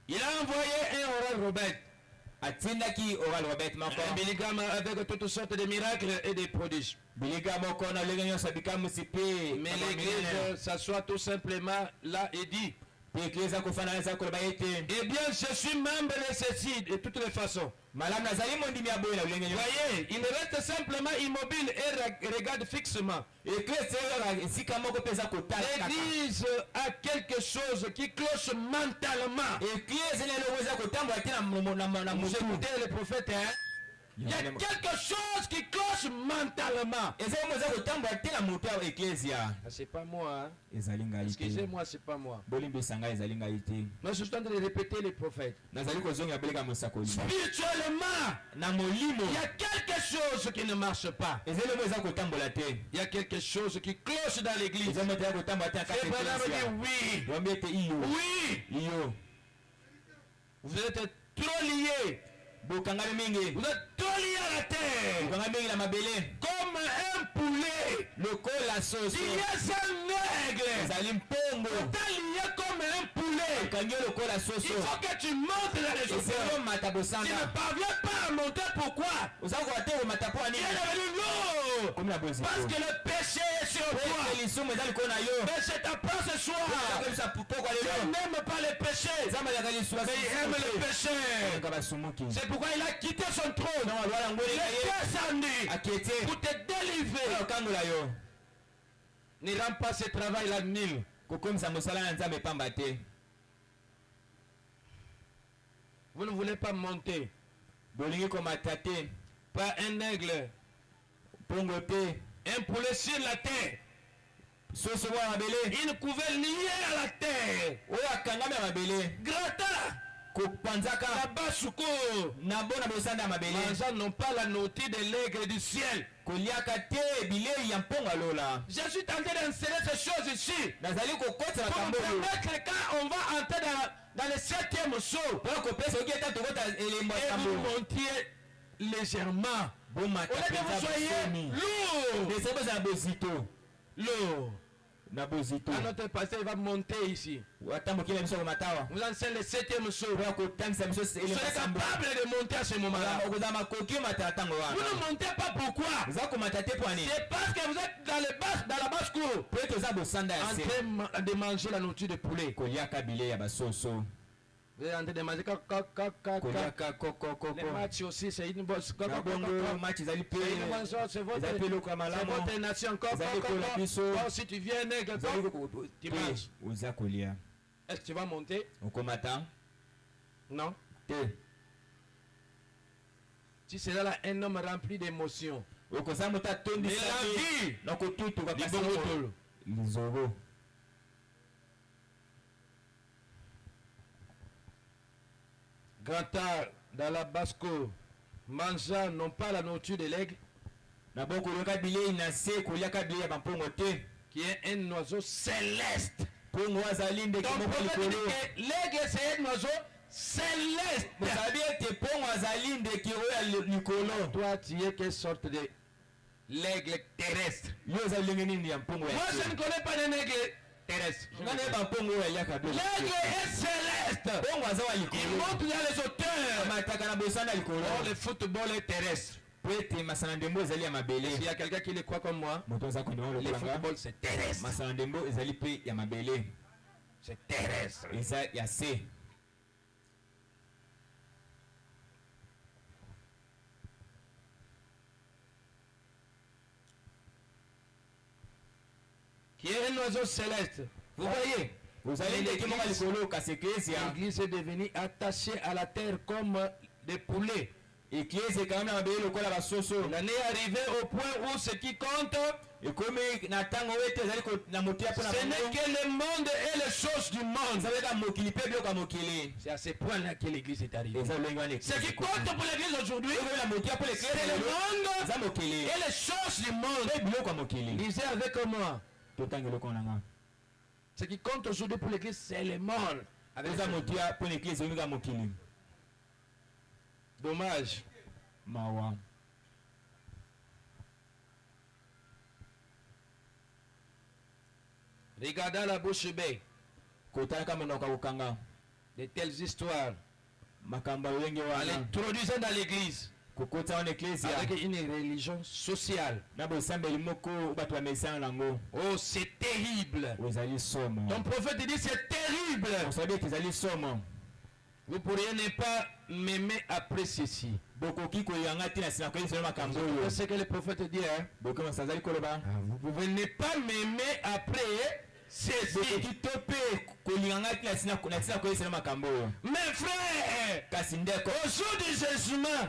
Il a envoyé un oral Robert. Un Billy-Graham avec toutes sortes de miracles et de prodiges. Mais l'église s'assoit tout simplement là et dit: eh bien, je suis membre de ceci de toutes les façons. Voyez, il reste simplement immobile et regarde fixement. L'église a quelque chose qui cloche mentalement. Vous écoutez le prophète, hein? Il y a quelque chose qui cloche mentalement. C'est pas moi. Hein. Excusez-moi, c'est pas moi. Mais je suis en train de répéter les prophètes. Spirituellement, il y a quelque chose qui ne marche pas. Il y a quelque chose qui cloche dans l'église. Et Branham dit oui. Oui. Vous êtes trop liés. Vous êtes trop liés à la terre. Comme un poulet. Il y a un aigle. Vous êtes liés comme un poulet. Il faut que tu montes dans les hauteurs. Tu ne parviens pas à monter. Pourquoi? Il est devenu lourd. Parce que le péché est sur toi. Mais c'est ta part ce soir. Tu n'aimes pas le péché. Mais il aime le péché. C'est pourquoi il a quitté son trône. Il est descendu pour te délivrer. Ne rends pas ce travail-là nul. Vous ne voulez pas monter. Pas un aigle. Un poulet sur la terre. Une couvelle liée à la terre. Grata. Là-bas, Souko. Les gens n'ont pas la notice de l'aigle du ciel. Je suis tenté d'insérer ces choses ici. Pour me permettre quand on va entrer dans le 7e saut. Et vous montiez légèrement. Au lieu que vous soyez lourd. Lourd. Notre pasteur va monter ici. Vous enseignez le 7e saut. Vous serez capable de monter à ce moment-là. Vous ne montez pas pourquoi? C'est parce que vous êtes dans la basse-cour. En train de manger la nourriture de poulet. Vous êtes en train de manger les matchs aussi, c'est une bonne chose. C'est votre nation. Si tu viens, tu manges. Est-ce que tu vas monter? Non. Tu seras là un homme rempli d'émotions. Mais la vie, Grantard, dans la basse-cour, mangeant non pas la nourriture de l'aigle, qui est un oiseau céleste. Donc, l'aigle, c'est un oiseau céleste. Toi, tu es quelle sorte de l'aigle terrestre? Moi, je ne connais pas de l'aigle terrestre. L'aigle est céleste. Il monte dans les hauteurs. Oh, le football est terrestre. S'il y a quelqu'un qui le croit comme moi, le football c'est terrestre. C'est terrestre. Qui est un oiseau céleste. Vous voyez, l'église est devenue attachée à la terre comme des poulets. Il en est arrivé au point où ce qui compte, ce n'est que le monde et les choses du monde. C'est à ce point-là que l'église est arrivée. Ce qui compte pour l'église aujourd'hui, c'est le monde et les choses du monde. Lisez avec moi. Ce qui compte aujourd'hui pour l'église, c'est le monde. Dommage. Regardez la bouche bée. De telles histoires. Elle introduisait dans l'église. Avec une religion sociale. Oh, c'est terrible. Ton prophète dit c'est terrible. Vous pourriez ne pas m'aimer après ceci. C'est ce que le prophète dit. Hein? Vous pouvez ne pas m'aimer après ceci. Mes frères, Au jour du jugement,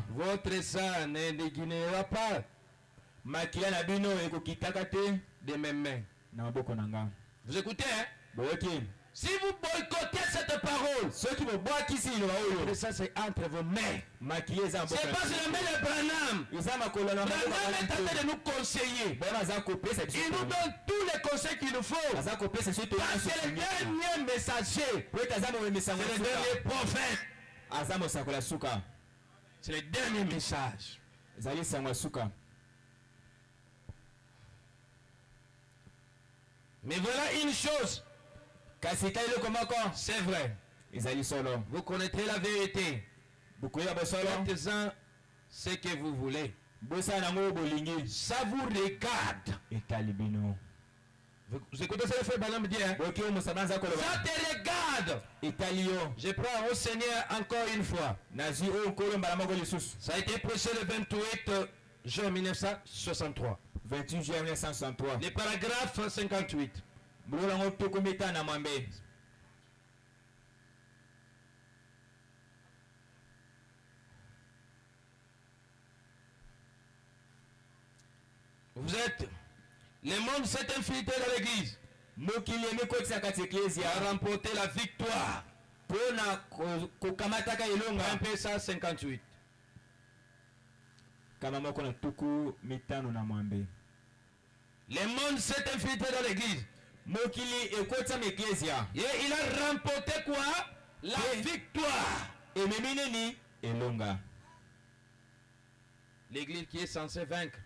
votre sang ne déguinera pas de mes mains. Vous écoutez, hein? Si vous boycottez cette parole, ça c'est entre vos mains. C'est pas sur la main de Branham. Branham est en train de nous conseiller. Il nous donne tous les conseils qu'il nous faut. Parce que le dernier messager, c'est le dernier prophète. C'est le dernier message. Mais voilà une chose. C'est vrai. Vous connaîtrez la vérité. Faites-en ce que vous voulez. Ça vous regarde. Vous écoutez ce que le frère Branham dit, hein? Ça te regarde. Je prends au Seigneur encore une fois. Ça a été prêché le 28 juin 1963. 28 juin 1963. Le paragraphe 58. Vous êtes... Le monde s'est infiltré dans l'église. A remporté la victoire. MP 158. Le monde s'est infiltré dans l'église. Et il a remporté quoi? La victoire. L'église qui est censée vaincre.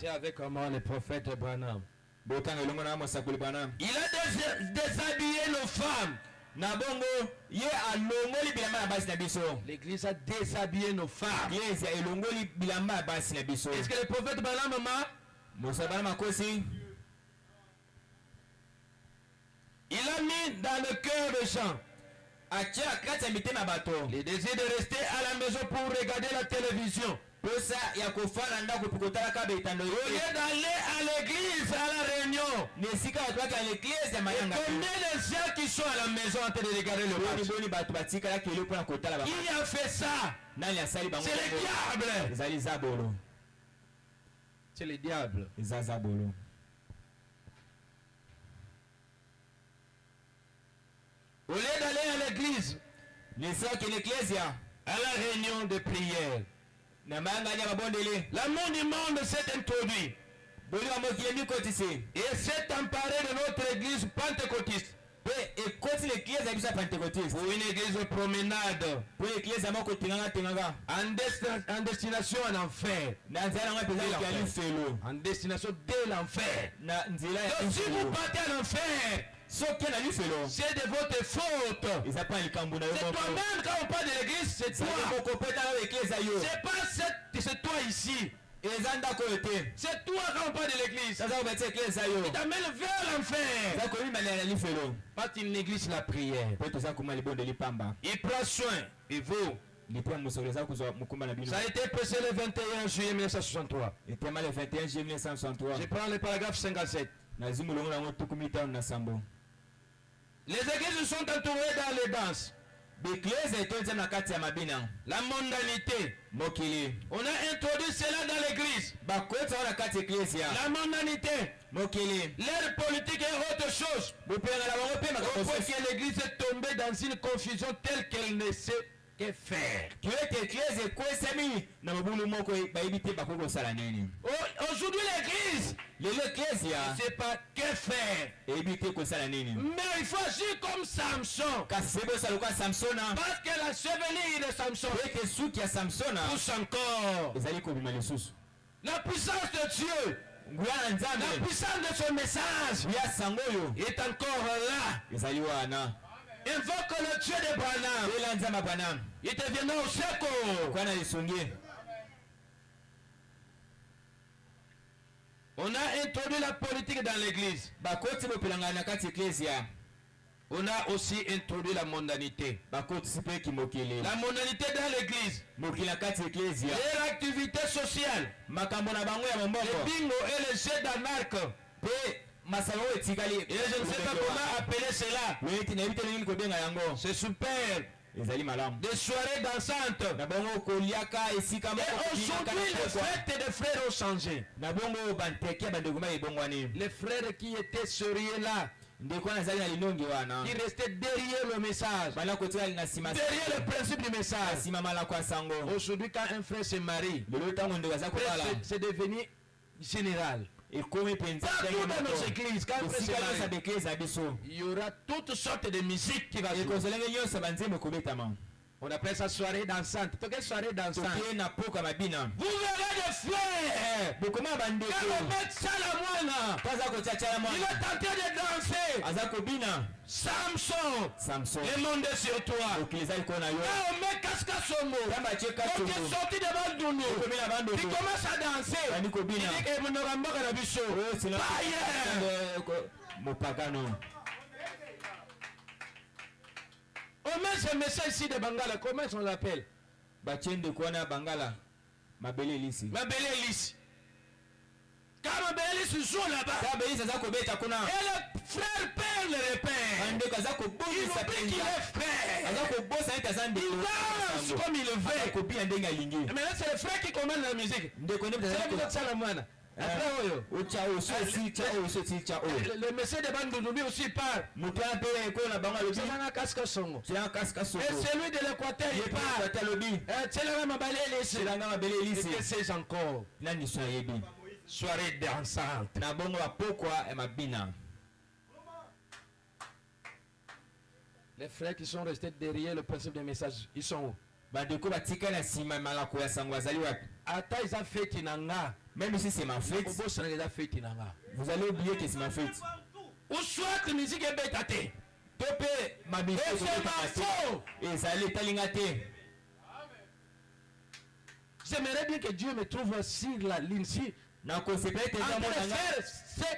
C'est avec comment le prophète Branham. Il a déshabillé nos femmes. L'église a déshabillé nos femmes. Est-ce que le prophète Branham il a mis dans le cœur des gens le désir de rester à la maison pour regarder la télévision. Au lieu d'aller à l'église, à la réunion. Combien de gens qui sont à la maison en train de regarder le match? Qui a fait ça? C'est le diable. C'est le diable. Au lieu d'aller à l'église, à la réunion de prière, l'amour du monde s'est introduit et s'est emparé de notre église pentecôtiste. Pour une église promenade en destination en enfer. En destination de l'enfer. Donc si vous partez en enfer, c'est de votre faute. C'est toi-même quand on parle de l'église, c'est toi. C'est pas ici. C'est toi quand on parle de l'église. Il t'amène vers l'enfer. Pas une église la prière. Il prend soin. Et vous. Ça a été prêché le 21 juillet 1963. Je prends le paragraphe 57. Les églises sont entourées dans les danses. La mondanité. On a introduit cela dans l'église. La mondanité. L'air politique est autre chose. Au point que l'église est tombée dans une confusion telle qu'elle ne sait que faire. Aujourd'hui l'église ne sait pas que faire. Mais il faut agir comme Samson. Parce que la chevelure de Samson pousse encore. La puissance de Dieu, la puissance de son message est encore là. Invoque le Dieu de Branham. Il te viendra au secours. On a introduit la politique dans l'église. On a aussi introduit la mondanité. La mondanité dans l'église. Leur activité sociale. Les bingo et les jeux d'anarque. Et je ne sais pas comment appeler cela. C'est super. Des soirées dansantes. Et aujourd'hui, les fêtes des frères ont changé. Les frères qui étaient sérieux là, qui restaient derrière le message, derrière le principe du message. Aujourd'hui, quand un frère se marie, c'est devenu général. Partout dans nos églises, quand un frère se marie, il y aura toutes sortes de musique qui va jouer. On appelle ça soirée dansante. Quelle soirée dansante? Vous verrez des frères. Quand on met Salamwana, il est en train de danser. Samson, le monde est sur toi. Quand on met Kaskasongo, quand tu es sorti devant Dono, tu commences à danser. Il dit que vous ne remboursez pas la bichot. On met ce message ici de Bangala, comment on l'appelle? Bangala. Mabele Elisi. Quand Mabele Elisi joue là-bas, et le frère perd le repère. Il oublie qu'il est frère. Il danse comme il veut. Mais là c'est le frère qui commande la musique. C'est le Salamwana. Le monsieur de Bandoubi aussi part. C'est celui de l'Équateur, il part. C'est le même Mabele. Et c'est encore soirée dansante. Les frères qui sont restés derrière le principe des messages, ils sont où? Attends, ils ont fait Tinanga. Même si c'est ma fête, vous allez oublier que c'est ma fête. Ou soit la musique est bête à terre. J'aimerais bien que Dieu me trouve sur la ligne. C'est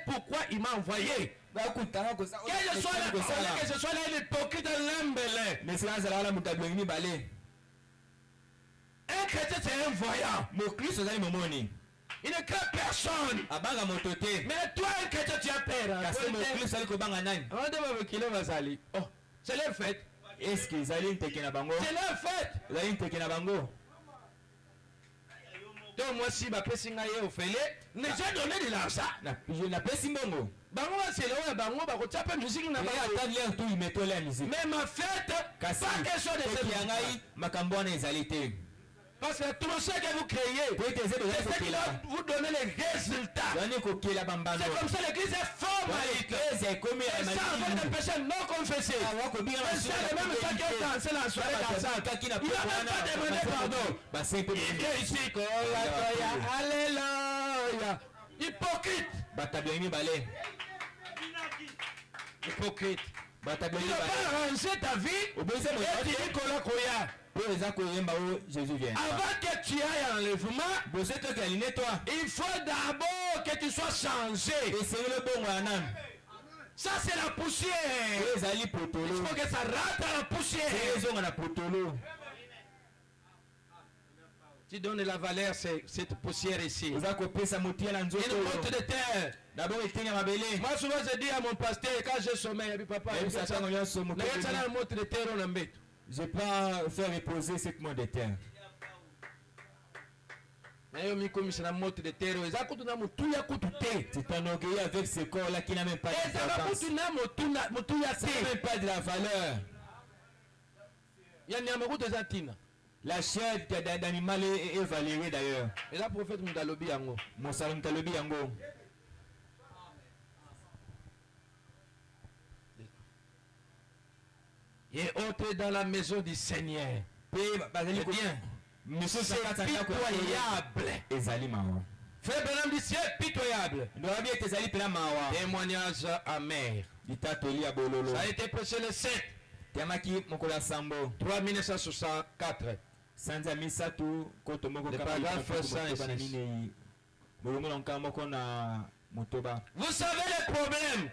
pourquoi il m'a envoyé. Que je sois là, que je sois là, il est hypocrite à l'embelé. Un chrétien, c'est un voyant. Il ne craint personne. Mais toi, un chrétien, tu as peur. Oh, c'est leur fête. C'est leur fête. Donc moi, si ma personne est au fêlé, ne j'ai donné de l'argent. Je n'ai pas si bon. C'est là où Bango va taper musique. Mais ma fête, pas quelque chose de ce. Parce que tout ce que vous créez, c'est ce qui va vous donner les résultats. C'est comme ça l'église est formalité. C'est ça avec des péchés non confessés. C'est ça le même temps qui a dansé la soirée dansante. Il n'a même pas demandé pardon. Il vient ici. Alléluia. Hypocrite. Hypocrite. Tu n'as pas arrangé ta vie. Et tu dis Koya. Avant que tu ailles à l'enlèvement, il faut d'abord que tu sois changé. Ça c'est la poussière. Il faut que ça rentre à la poussière. Tu donnes la valeur à cette poussière ici. Une motte de terre. Moi souvent je dis à mon pasteur quand j'ai sommeil, papa, je n'ai pas fait reposer cette motte de terre. Tu t'enorgueillis avec ce corps-là qui n'a même pas d'importance. Même pas de la valeur. La chair d'animal est valérée d'ailleurs. Et là, prophète Mutalobi Yango. Monsalo Mutalobi Yango. Et entré dans la maison du Seigneur. C'est bien. C'est pitoyable. Frère Branham dit c'est pitoyable. Témoignage amer. Ça a été prêché le 7. 3 1964. Le paragraphe 100 ici. motoba. Vous savez le problème?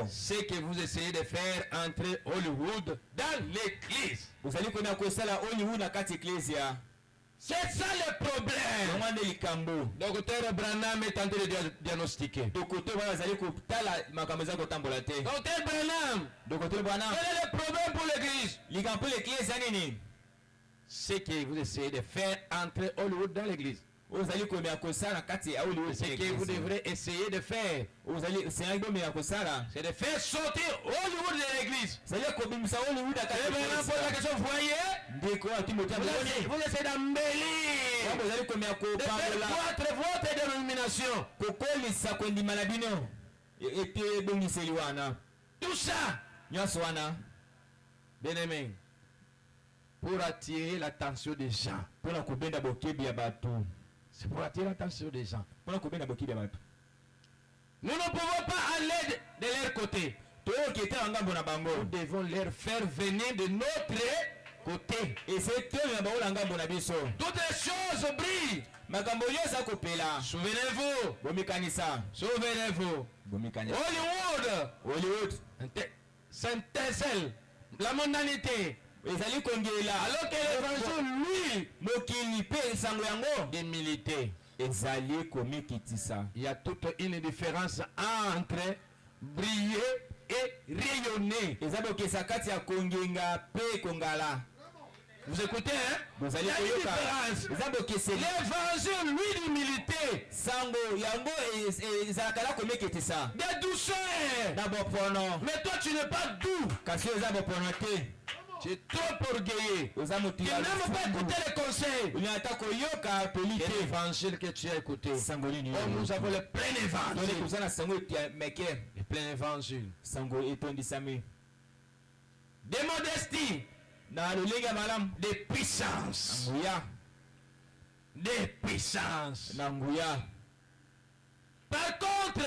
C'est que vous essayez de faire entrer Hollywood dans l'église. Vous allez connaître ça Hollywood na kati ecclesia. C'est ça le problème. Docteur Branham est en train de diagnostiquer. Docteur Branham, quel est le problème pour l'église? C'est que vous essayez de faire entrer Hollywood dans l'église. C'est ce que vous devrez essayer de faire. C'est de faire sortir Hollywood de l'église. Vous voyez? Vous essayez d'embellir. De faire croître votre dénomination. Tout ça. Bien aimé. Pour attirer l'attention des gens. C'est pour attirer l'attention des gens. Nous ne pouvons pas aller de leur côté. Nous devons leur faire venir de notre côté. Et c'est toutes les choses brillent. Souvenez-vous. Hollywood. Saint-Étienne. La mondanité. Alors que l'évangile, lui, d'humilité. Il y a toute une différence entre briller et rayonner. Vous écoutez, hein? Il y a une différence. L'évangile, lui, d'humilité. De douceur. Mais toi, tu n'es pas doux. Tu es trop orgueilleux. Tu n'aimes pas écouter les conseils. Quel évangile que tu as écouté? Oh, nous avons le plein évangile. Le plein évangile. De modestie. De puissance. De puissance. Par contre,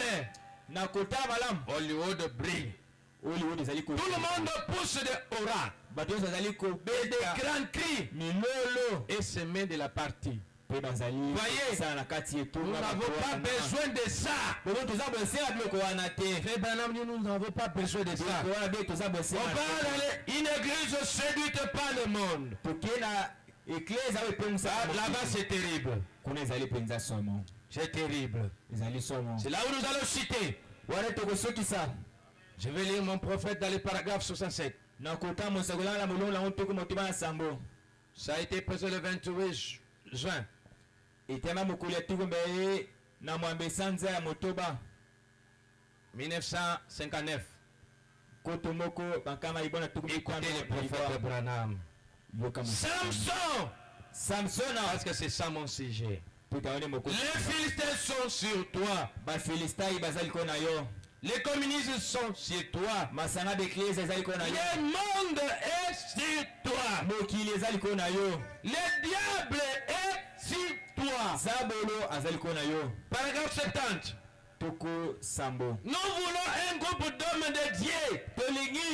Hollywood brille. Tout le monde pousse des auras. Et des grands cris. Et se met de la partie. Vous voyez, nous n'avons pas besoin de ça. Nous n'avons pas besoin de ça. On va dans une église séduite par le monde. Là-bas, c'est terrible. C'est terrible. C'est là où nous allons citer. Je vais lire mon prophète dans le paragraphe 67. Ça a été posé le 28 juin. 1959. Écoutez le prophète Branham. Samson, parce que c'est ça mon sujet. Les Philistins sont sur toi. Les communistes sont sur toi. Le monde est sur toi. Le diable est sur toi. Paragraphe 70. Nous voulons un groupe d'hommes de Dieu. Ils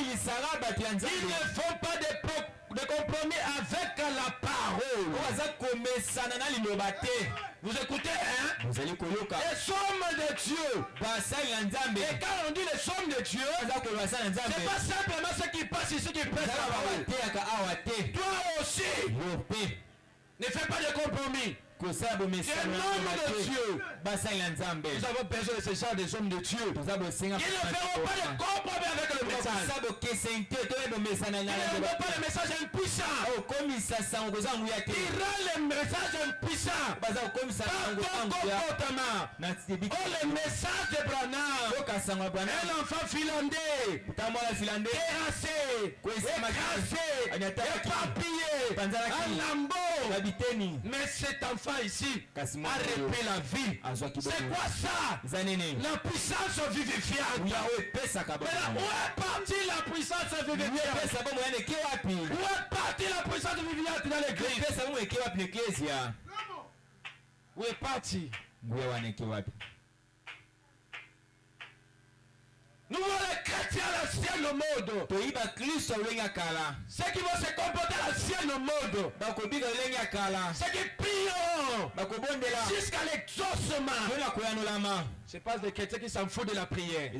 ne font pas de compromis avec la parole. Vous écoutez, hein? Les sommes de Dieu. Et quand on dit les sommes de Dieu, c'est pas simplement ce qui passe ici qui passe là-bas. Toi aussi, ne fais pas de compromis. C'est l'homme de Dieu. Nous avons besoin de ce genre des hommes de Dieu. Ils ne feront pas de compromis avec le message. Ils ne feront pas le message impuissant. Ils rendent le message impuissant. Par ton comportement. Oh, le message de Branham. Un enfant finlandais. Terrassé. Écrasé. Éparpillé. Un lambeau. Mais cet enfant ici a repris la vie. C'est quoi ça? La puissance vivifiante. Maintenant, où est partie la puissance vivifiante? Où est partie la puissance vivifiante dans l'église? Où est partie? Nous voulons les chrétiens à la ciel l'ancienne mode. Ceux qui vont se comporter à l'ancienne mode. Ceux qui prient jusqu'à l'exaucement. C'est pas des chrétiens qui s'en foutent de la prière.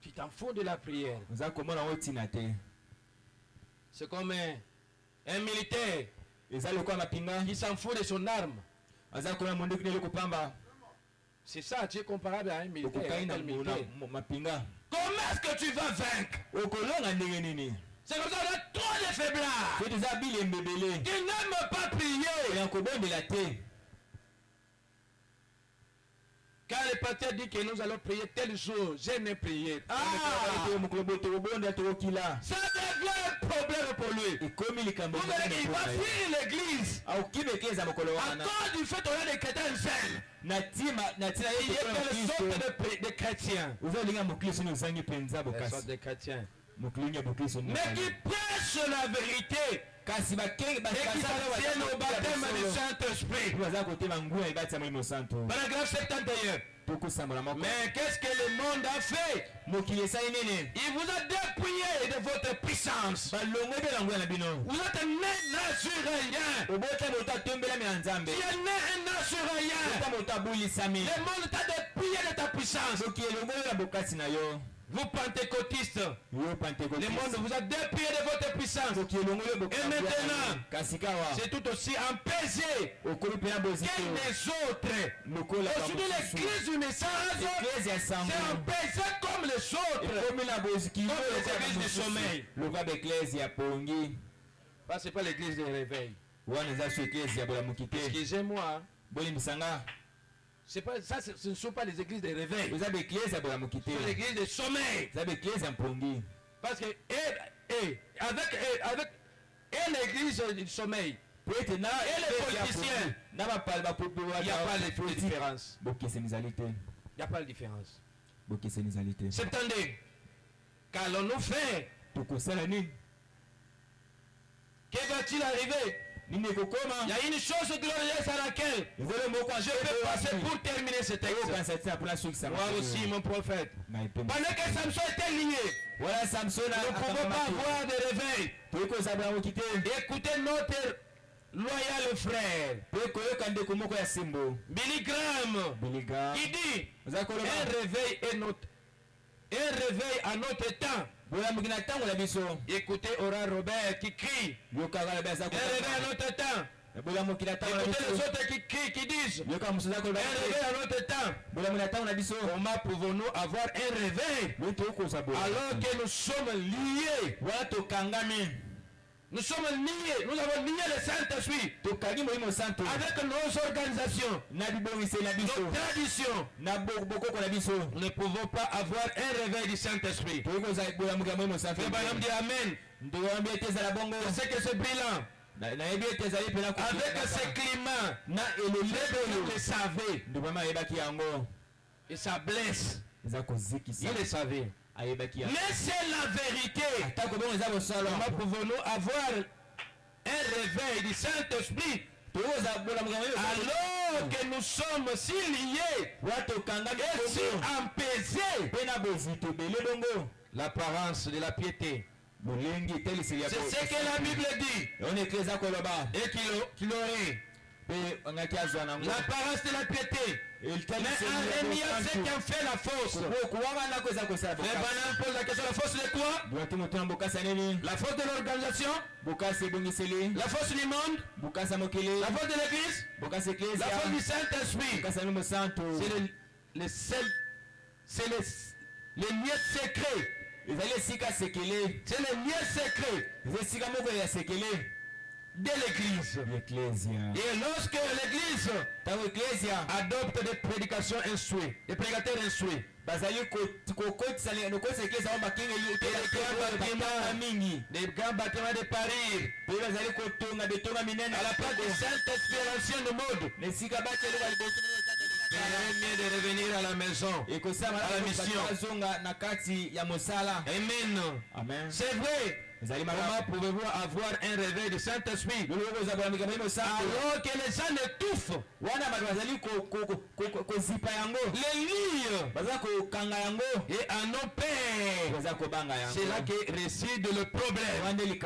Tu t'en fous de la prière. C'est comme un militaire qui s'en fout de son arme. C'est ça, tu es comparable à un militaire. Comment est-ce que tu vas vaincre? C'est comme ça, on a trop de faiblards. Qui n'aiment pas prier. Quand le pasteur dit que nous allons prier tel jour, j'aime prier. Ça devient un problème pour lui. Vous verrez qu'il va fuir l'église. À cause du fait qu'on a des chrétiens jeunes. Il y a quelle sorte de chrétiens. Quelle sorte de chrétiens. Mais qui prêchent la vérité. Et qui s'abstiennent au baptême du Saint-Esprit. Paragraphe 71. Mais qu'est-ce que le monde a fait? Il vous a dépouillé de votre puissance. Vous êtes né sur rien. Tu es né sur rien. Le monde t'a dépouillé de ta puissance. Vous pentecôtistes, le monde vous a dépouillé de votre puissance. Et maintenant, c'est tout aussi empêché que les autres. Aujourd'hui, l'église du message, c'est empêché comme les autres. Comme les églises du sommeil. C'est pas l'église du réveil. Excusez-moi. C'est pas, ça, ce ne sont pas les églises de réveil. C'est l'église de sommeil. Parce que avec l'église du sommeil et les politiciens, il n'y a pas de différence. Il n'y a pas de différence. 72. Qu'allons-nous faire? Que va-t-il arriver? Il y a une chose glorieuse à laquelle je peux passer pour terminer ce texte. Moi aussi, mon prophète. Pendant que Samson était lié, nous ne pouvons pas avoir de réveil. Écoutez notre loyal frère Billy Graham, qui dit un réveil à notre temps. Écoutez Ora Robert qui crie. Un réveil à notre temps. Écoutez les autres qui crient, qui disent un réveil à notre temps. Comment pouvons-nous avoir un réveil alors que nous sommes liés? Nous sommes liés, nous avons lié le Saint-Esprit avec nos organisations, nos traditions. Nous ne pouvons pas avoir un réveil du Saint-Esprit. Frère Branham dit Amen. C'est que ce bilan, avec ce climat, vous le savez. Et ça blesse. Vous le savez. Mais c'est la vérité. Comment pouvons-nous avoir un réveil du Saint-Esprit alors que nous sommes si liés et si apaisés? L'apparence de la piété. C'est ce que la Bible dit. Et qu'il aurait l'apparence de la piété. Mais en réunion, c'est qui en fait la fausse. Les bananes posent la question, la fausse de quoi? La fausse de l'organisation, la fausse du monde, la fausse de l'église, la fausse du Saint-Esprit. C'est les lieux secrets. C'est les lieux secrets de l'église. Et lorsque l'église adopte des prédications instruites, des prédicateurs instruits, des grands bâtiments de Paris, à la place du Saint-Esprit à l'ancienne mode, il est mieux de revenir à la maison, à la mission. Amen. C'est vrai. Comment pouvez-vous avoir un réveil du Saint-Esprit alors que les gens étouffent? Les lire et en ont peur. C'est là que réside le problème. Amen.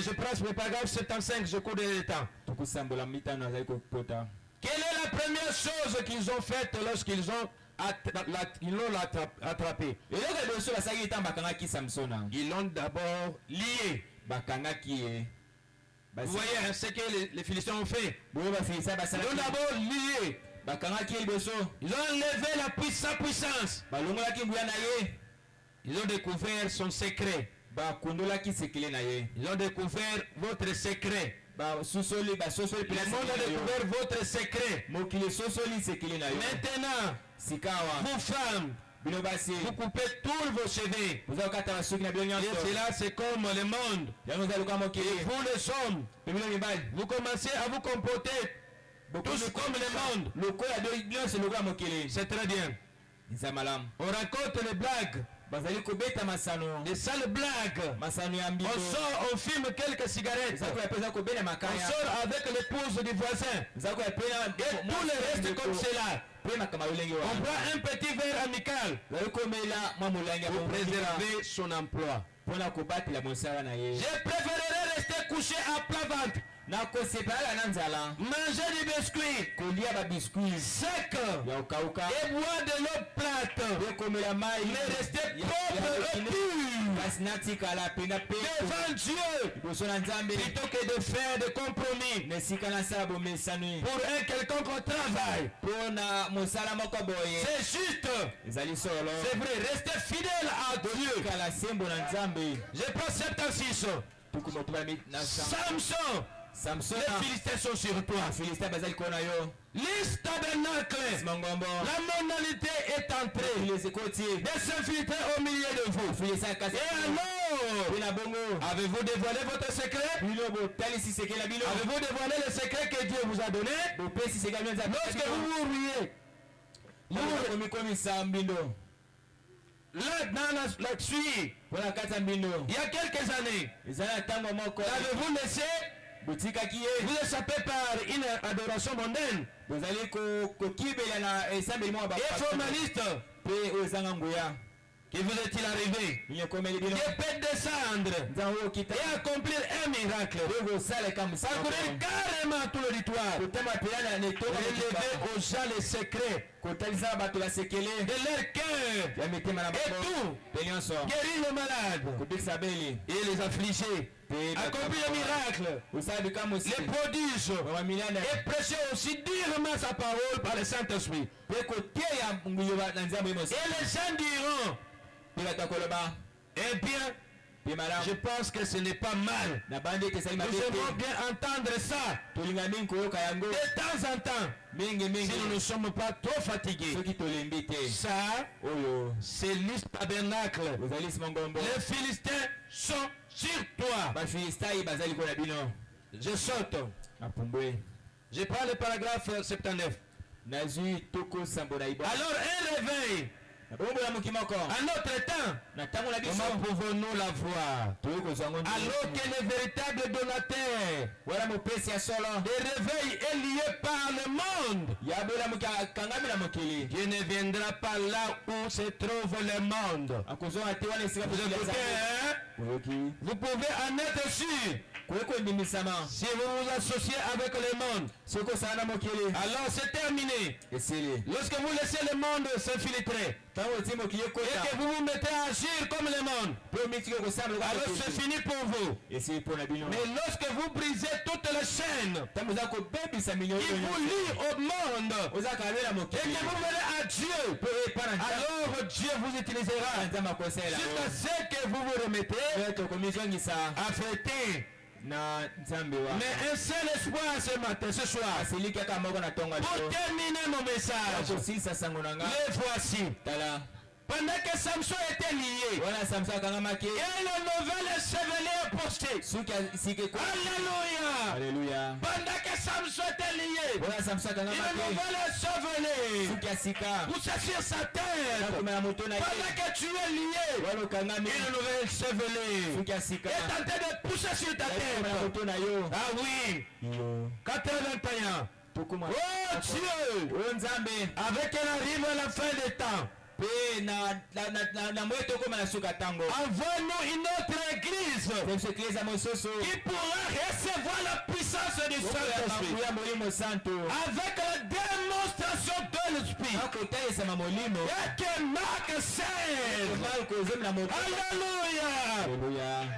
Je prends le paragraphe 75, je cours de temps. Quelle est la première chose qu'ils ont faite lorsqu'ils ont attrapé? Ils l'ont d'abord lié. Vous voyez ce que les Philistins ont fait. Ils l'ont d'abord lié. Ils ont enlevé sa puissance. Ils ont découvert son secret. Ils ont découvert votre secret. Le monde a découvert votre secret. Maintenant, vous femmes, vous coupez tous vos cheveux. Et cela, c'est comme le monde. Et vous les hommes, vous commencez à vous comporter tous comme le monde. C'est très bien. On raconte les blagues. Des sales blagues. On sort, on fume quelques cigarettes. On sort avec l'épouse du voisin. Et tout le reste comme cela. On prend un petit verre amical pour préserver son emploi. Je préférerais rester couché à plat ventre. Manger du biscuit sec et boire de l'eau plate, mais rester propre et pur devant Dieu plutôt que de faire des compromis pour un quelconque travail. C'est juste, c'est vrai, rester fidèle à Dieu. Je prends 76. Samson, les Philistins sont sur toi. Liste tabernacle. La mondanité est entrée de s'infiltrer au milieu de vous. Et alors, avez-vous dévoilé votre secret? Avez-vous dévoilé le secret que Dieu vous a donné? Lorsque vous vous riez, là, dans la suite, il y a quelques années, avez-vous laissé vous échappez par une adoration mondaine et formaliste? Qui vous est-il arrivé? Dieu peut descendre et accomplir un miracle. Parcourir carrément tout l'auditoire. Révéler aux gens les secrets de leur cœur. Et tout. Guérir les malades et les affligés. Accomplir un miracle. Les prodiges. Et prêcher aussi durement sa parole par le Saint-Esprit. Et les gens diront, eh bien, je pense que ce n'est pas mal. Nous aimons bien entendre ça de temps en temps. Si nous ne sommes pas trop fatigués. Ça, c'est l'Isle tabernacle. Les Philistins sont sur toi. Je saute. Je prends le paragraphe 79. Alors un réveil. À notre temps, comment pouvons-nous la voir? Alors que le véritable donateur des réveils est lié par le monde. Dieu ne viendra pas là où se trouve le monde. Vous pouvez en être sûr. Si vous vous associez avec le monde, alors c'est terminé. Lorsque vous laissez le monde s'infiltrer et que vous vous mettez à agir comme le monde, alors c'est fini pour vous. Mais lorsque vous brisez toutes les chaînes qui vous lient au monde et que vous venez à Dieu, alors Dieu vous utilisera jusqu'à ce que vous vous remettez à fêter. Mais un seul espoir ce soir. Pour terminer mon message, le voici. Pendant que Samson était lié, et le nouvel chevalier posté. Alléluia. Pendant que Samson était lié, va le cheveler pour s'assurer sa tête. Pendant que tu es lié, il nous va le cheveler. Il est en train de pousser sur ta tête. Ah oui. 81. Oh Dieu. Avec elle arrive à la fin des temps. Envoie-nous une autre église qui pourra recevoir la puissance du Saint-Esprit avec la démonstration de l'Esprit. Et que Marc 16, alléluia,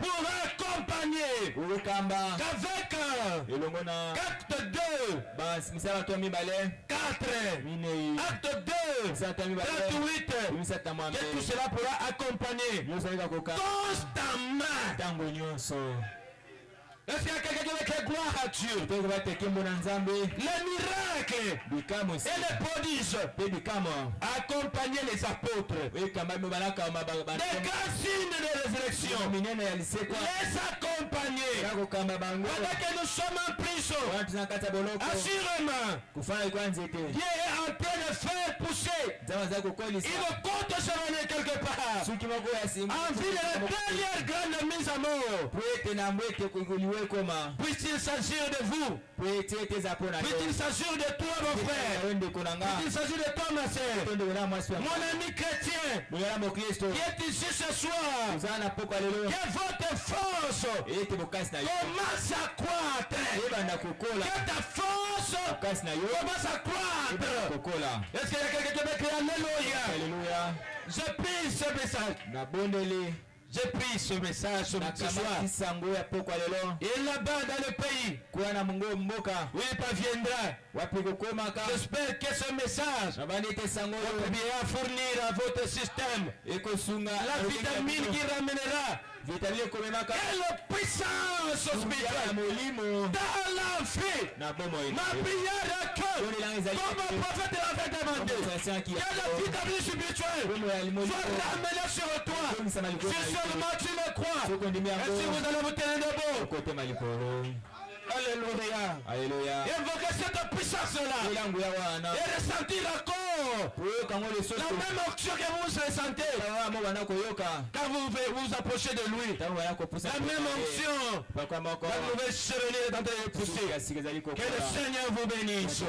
pour accompagner qu'avec acte 2, 4, acte 2, 38, que tout cela pourra accompagner constamment. Est-ce qu'il y a quelqu'un qui veut que gloire à Dieu? Les miracles et les prodiges accompagner les apôtres. Des grands signes de résurrection les accompagner. Pendant que nous sommes en prison, assurément, Dieu est en train de faire pousser. Il me compte se revenir quelque part. En vue de la dernière grande mise à mort. Puisse-t-il s'agir de vous? Puisse-t-il s'agir de toi, mon frère? Puisse-t-il s'agir de toi, ma soeur? Mon ami chrétien qui est ici ce soir, que votre force commence à croître. Que ta force commence à croître. Est-ce qu'il y a quelqu'un qui veut crier alléluia? Je prie ce message. Je prie ce message ce soir. Et là-bas dans le pays où il parviendra, j'espère que ce message va bien fournir à votre système la vitamine qui ramènera quelle puissance spirituelle dans l'enfer. Ma prière est que, comme le prophète l'avait demandé, que la vitamine spirituelle soit ramenée sur toi. Si seulement tu le crois, et si vous allez vous tenir debout. Alléluia. Invoquez cette puissance-là. Et ressentir encore la même onction que vous ressentez quand vous vous approchez de lui. La même onction. La nouvelle chevelure est en train de pousser. Que le Seigneur vous bénisse.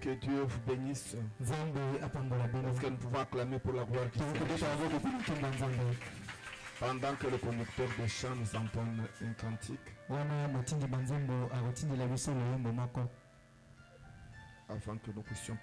Que Dieu vous bénisse. Est-ce que nous pouvons acclamer pour la gloire du Seigneur? Pendant que le conducteur de chant nous entonne un cantique, afin que nous puissions